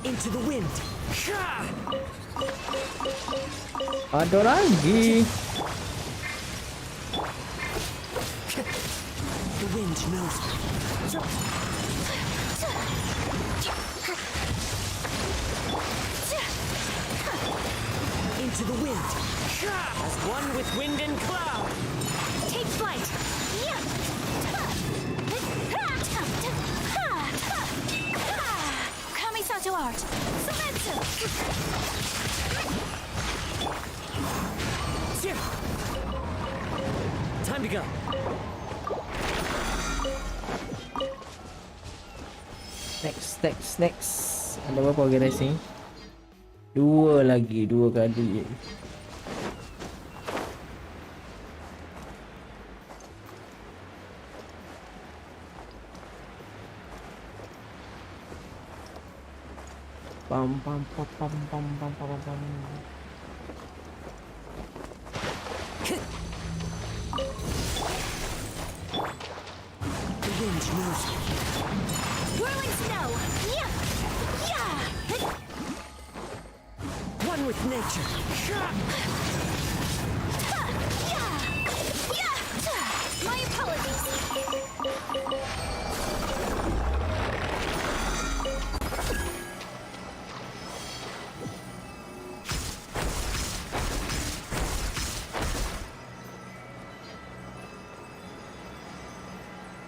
Into the wind. Ada lagi. The wind knows me. Into the wind. As one with wind and cloud. Take flight. Kamisato art. Sumeru. Time to go. Next. Ada berapa lagi racing? Dua kali. Pam. The wind knows me. Whirling snow. One with nature. My apologies.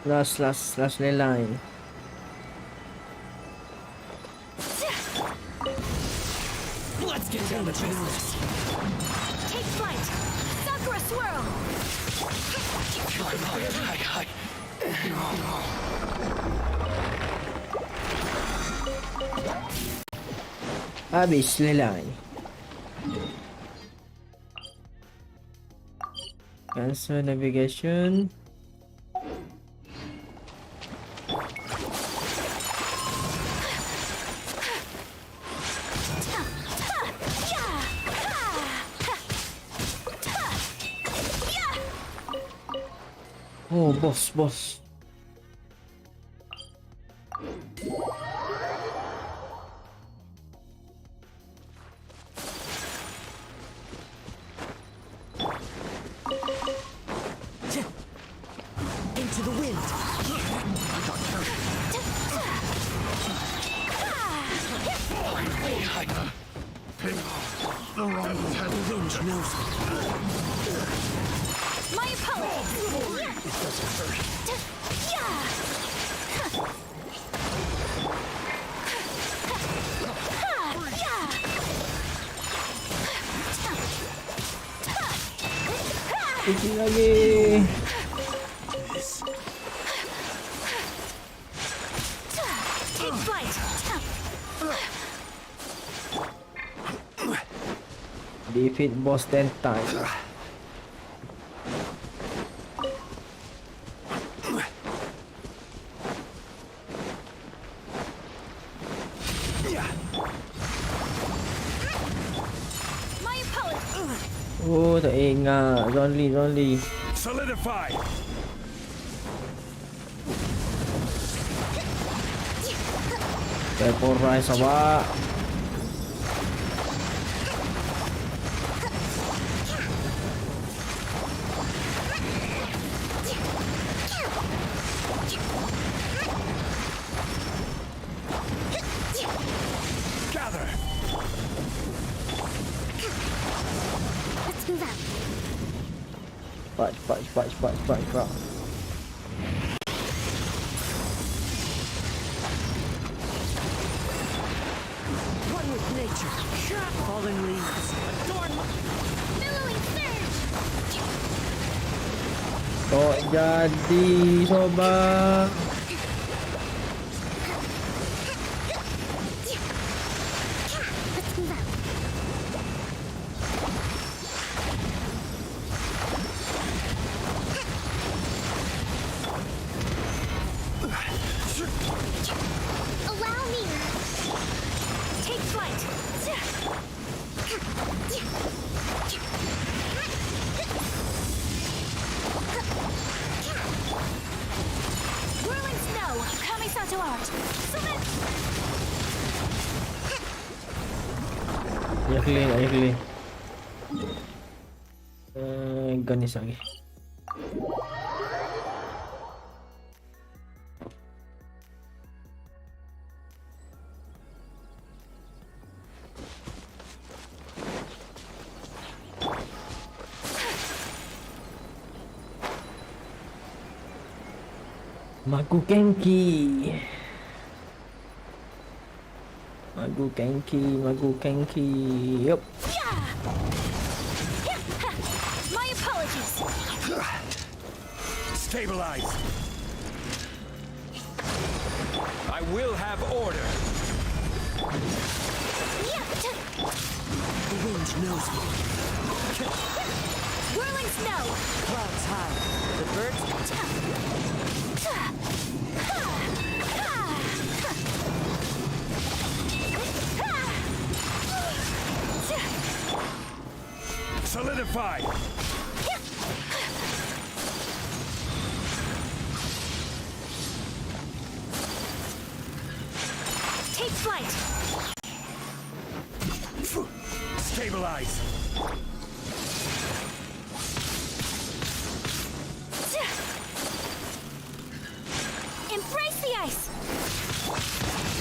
Last line. Let's get down to business. Take flight. Sakura swirl. Habis line. Cancel navigation. Oh, boss. Into the wind. The wind knows me. My apologies. It doesn't hurt. Sikit lagi. Take flight. Defeat boss 10 times. My apologies. Oh, tak ingat. Zonli. Solidify! Vaporize awak. Gather! Let's move out. Cepat. One with nature. Fallen leaves. Adorn my... Billowing Kok jadi sobat. Allow me. Take flight. Whirling snow. Kamisato art. Summit. Ayah keli. Ganis lagi. Magu Genki. Yup. My apologies. Stabilize. I will have order. The wind knows me. Whirling snow. Clouds high. The birds... Solidify. Take flight. Stabilize. Embrace the ice.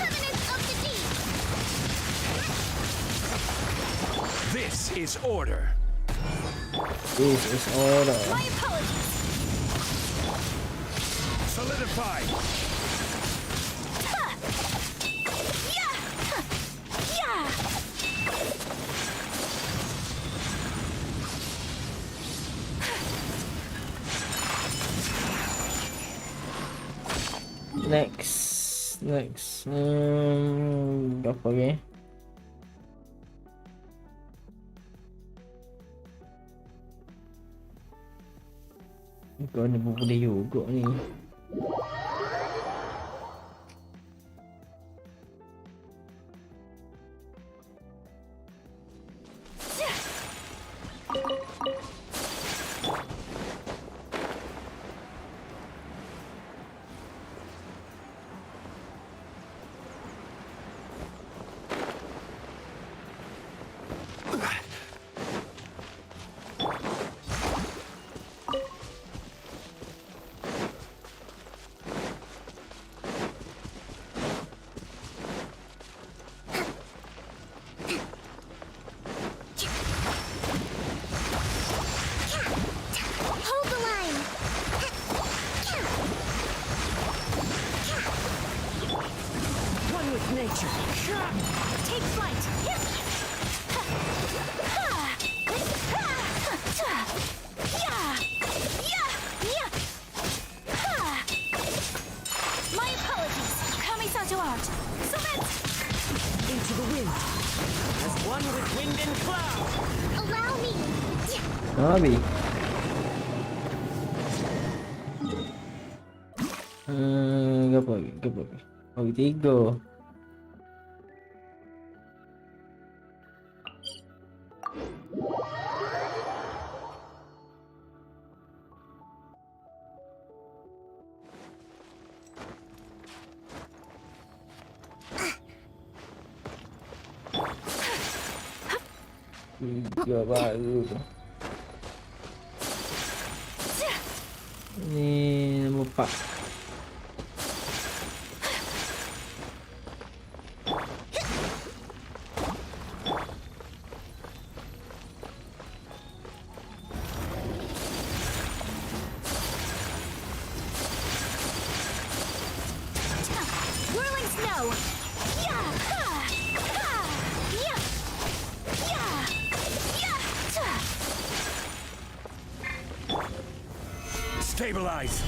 Covenant of the deep. This is order. This is order. My apologies. Solidify. Next. Apa lagi? Kau ni boleh juga ni. Hold the line. One with nature. Take flight. My apologies. Kamisato art. Summit. Into the wind. As one with wind and cloud. Allow me. Abi. Apa lagi? Oh, 3. Tiga baru tu. Ni nombor 4. Whirling snow. Stabilize.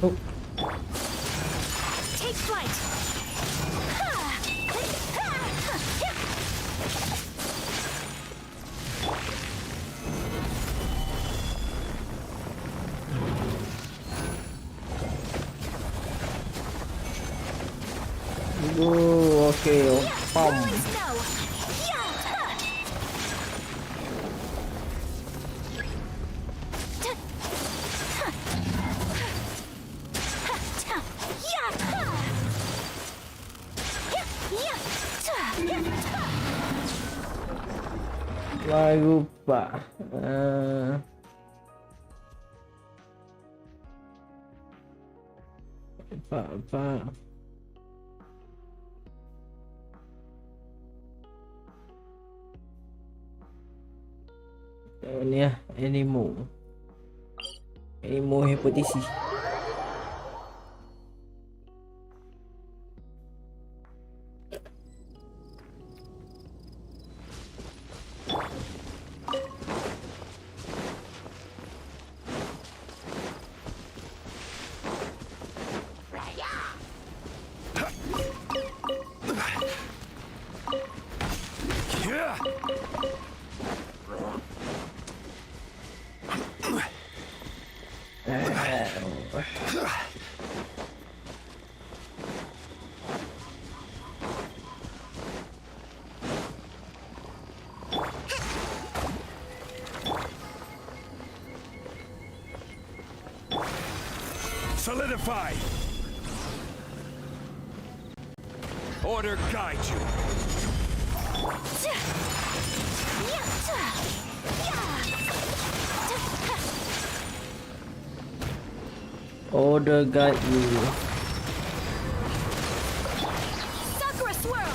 Oh. Take flight. Oh, okay. Pom. Lagu pak. Pak. Ni lah, animo hipotesi. Solidify! Order guide you. Order guide you. Sakura swirl.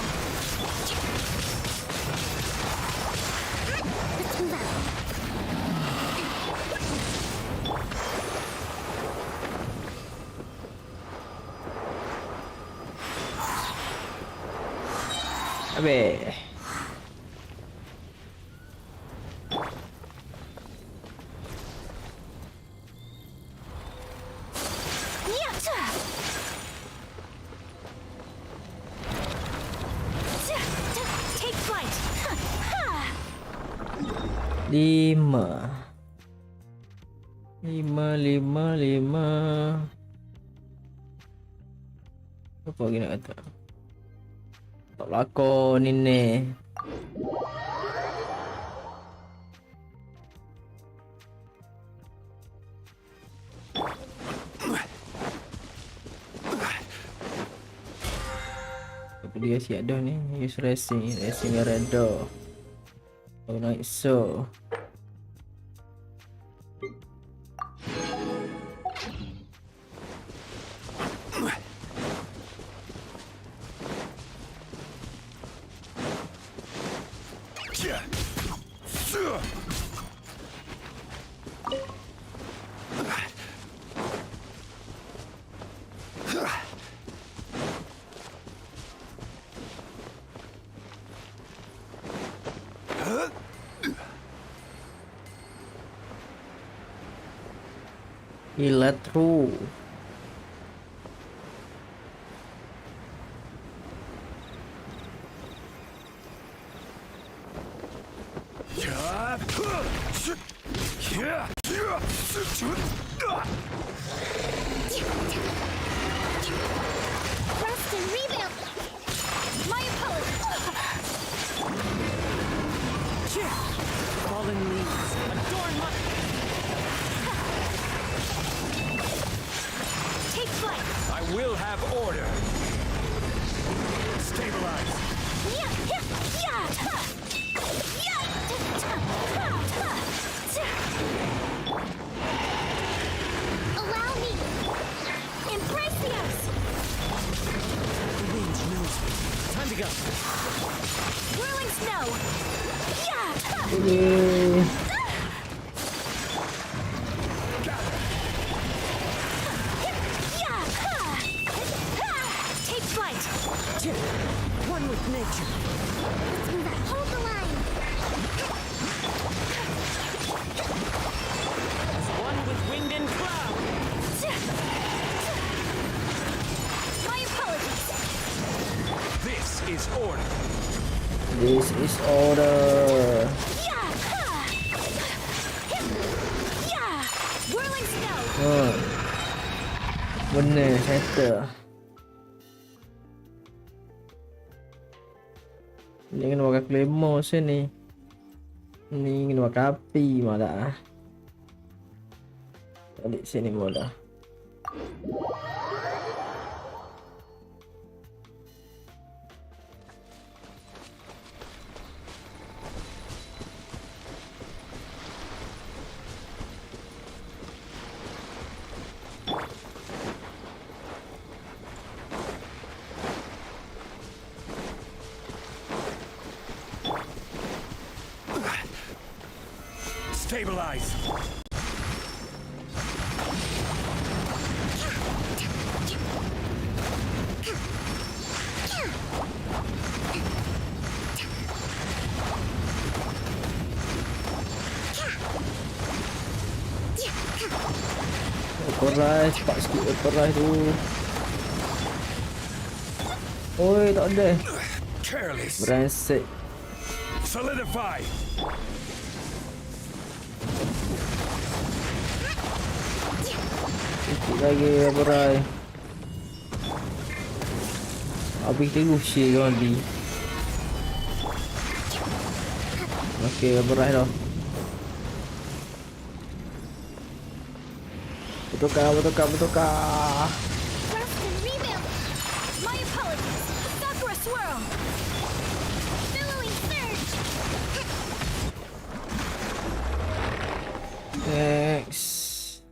Abe. Take flight. Lima. Apa lagi nak kata? Tak lakon ini. Apa dia siap dah ni? Use racing reda. Oh naik so. Electro. Rest and rebuild. My opponent. Fallen leaves, adorn my... Take flight. I will have order. Stabilize. Allow me. Embrace the ice. The wind knows me. Time to go. This is order. Bener, settle. Ni kena pakai claymore sini. Ni kena pakai api malah. Balik sini malah. Stabilize. Override, cepat sikit override tu. Oi, tak ada. Careless. Brengsek. Solidify. Sikit lagi override. Habis terus shit kau nanti. Okay, override dah. Betulkah. Rustin, rebuild! My apologies. Sakura swirl! Billowing surge! Next.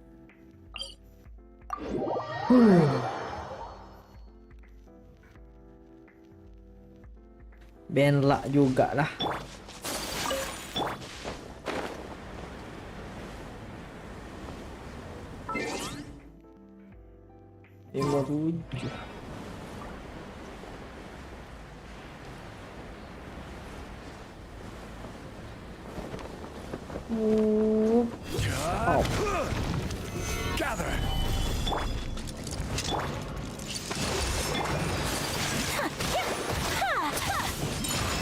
Ben luck jugalah. Lima 7. Gather.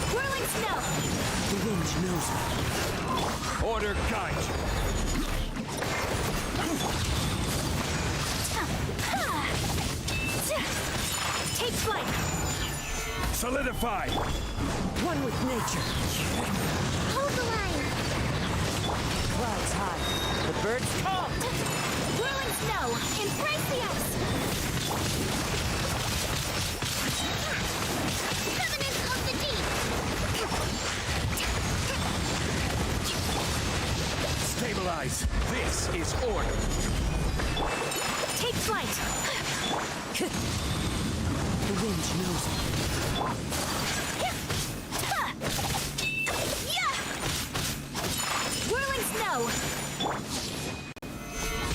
Whirling snow! The wind knows me. Order guide you. Take flight! Solidify. One with nature. Hold the line! Clouds high. The birds call. Whirling snow! Embrace the ice! Covenant of the deep! Stabilize. This is order. Take flight! The wind knows me. Whirling snow!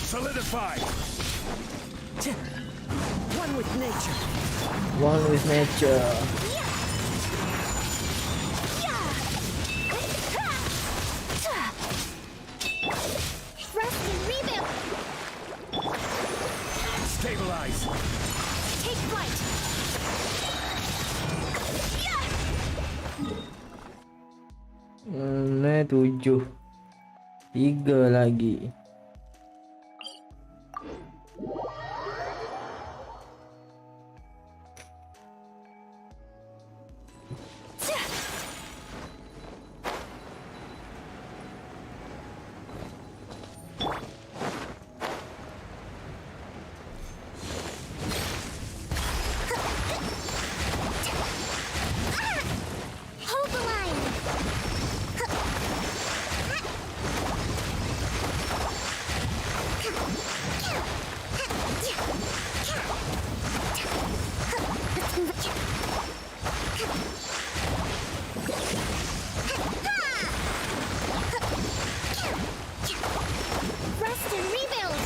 Solidify. One with nature. One with nature. Rest and rebuild! Stabilize. Take flight! 7. 3 lagi. Hold the line! Rest and rebuild!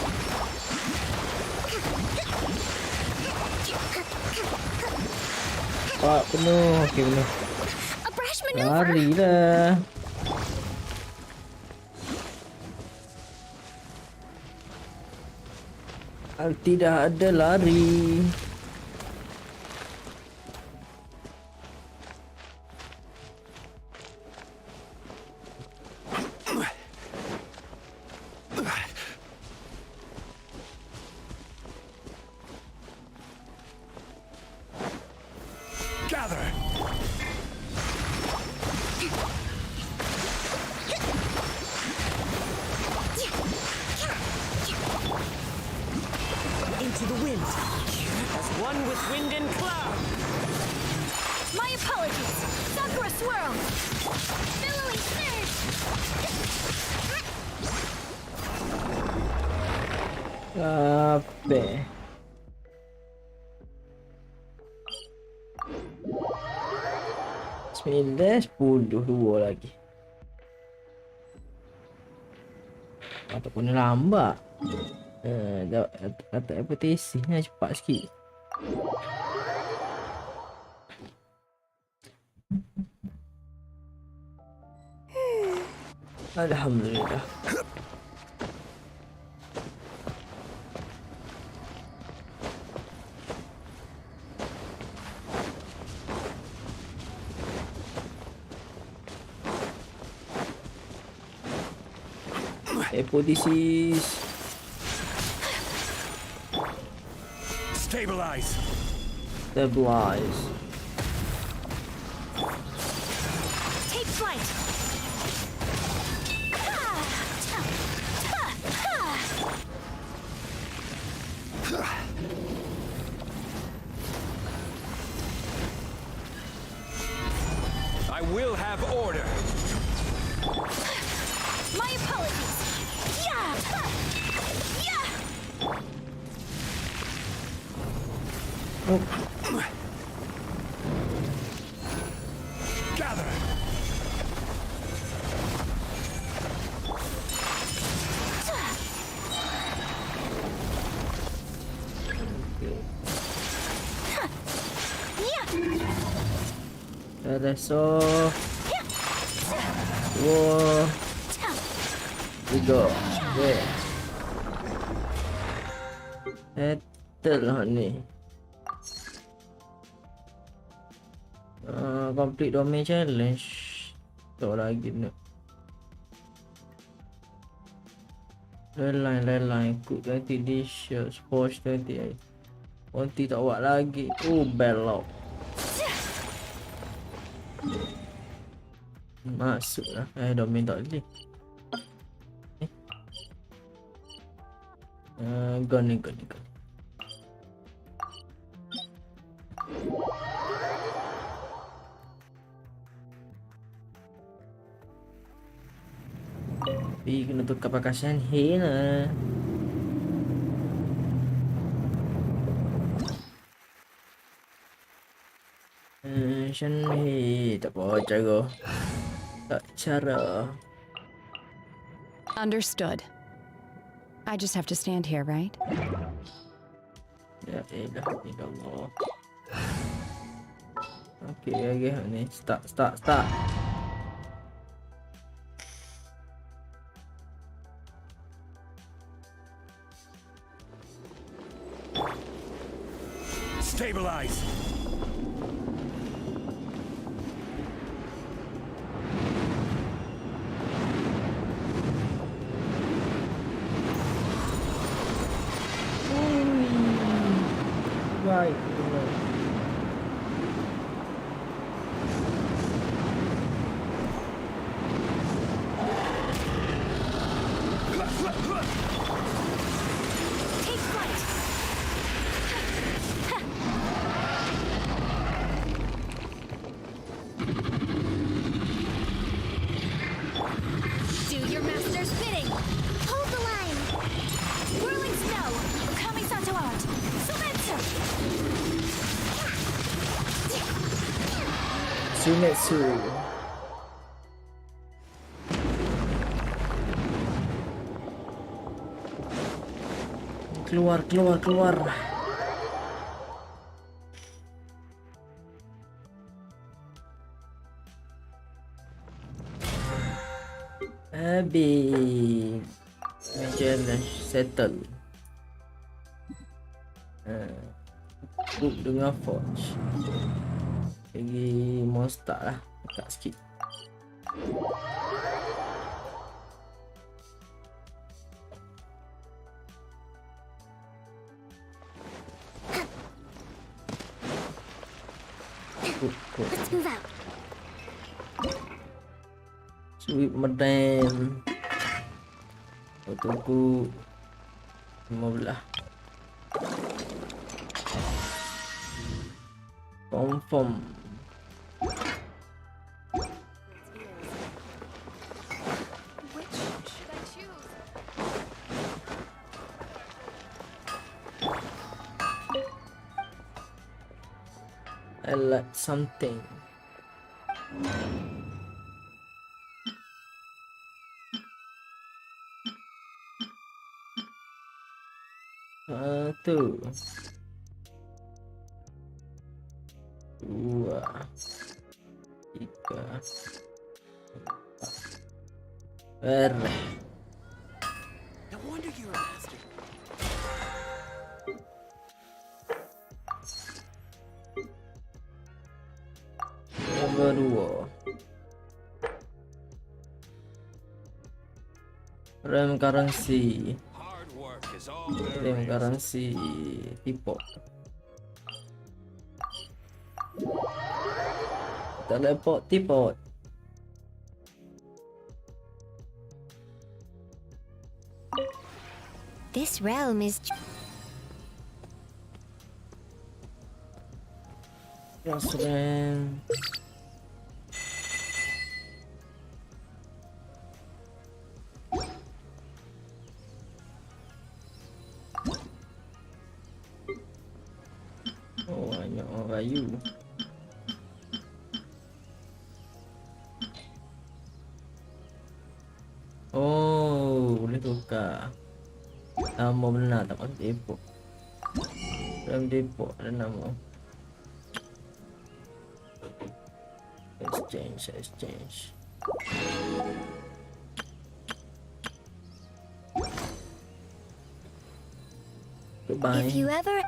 Pak penuh. Okey penuh. A brash maneuver! Lari dah. Tidak ada lari. one with wind and cloud. My apologies. Sakura swirl. Billowy surge! Apa? Bismillah, 10 lagi. Ataupun lambat. Kata apetisi ni cepat sikit. Alhamdulillah. Hypothesis. Stabilize. Stabilize. Take flight. I will have order. My apologies. Yeah. Yeah. Gather. Ada so. Whoa. We go. Yeah. Settle lah ni. Complete domain challenge. Tak lagi nak. Line. Cook 20 dishes. Wash 20. Onti tak buat lagi. Oh, belok. Masuklah. Domain tak boleh. Gone. Tapi kena tukar pakaian lah. Shan tak apa cara. Understood. I just have to stand here, right? Ya elah, Allah. Okay, ni start. Stabilize. Right. Take flight. Do your master's bidding. Hold the line! Whirling snow. Coming Santo Art. Sumeru. Keluar. Habis. Challenge settle. Book dengan Forge. Lagi monster lah. Dekat sikit. Let's move out. Sweep madam. Tunggu 15. Confirm. Which should I choose? I like something. Satu, dua, tiga, empat. No wonder you're a master. Nomor dua. Rem currency. Hard work is all Rem currency. Tipo. Teleport tipo. This realm is Plus rem. Oh, banyak orang kayu. Oh, boleh tukar. Nama benar tak masuk depot. Dalam depot ada nama. Exchange. Goodbye. if you ever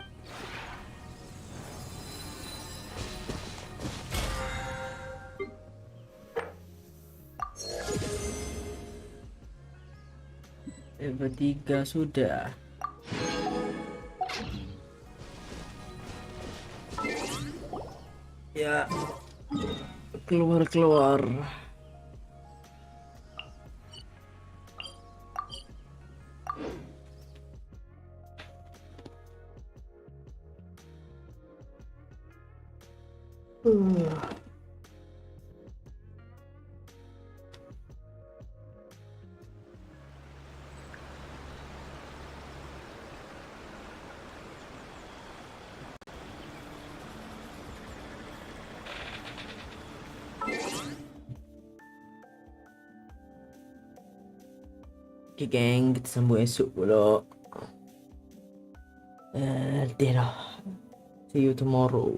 Level 3 sudah. Ya. Keluar. Okay geng, kita sambung esok pula. Dah. See you tomorrow.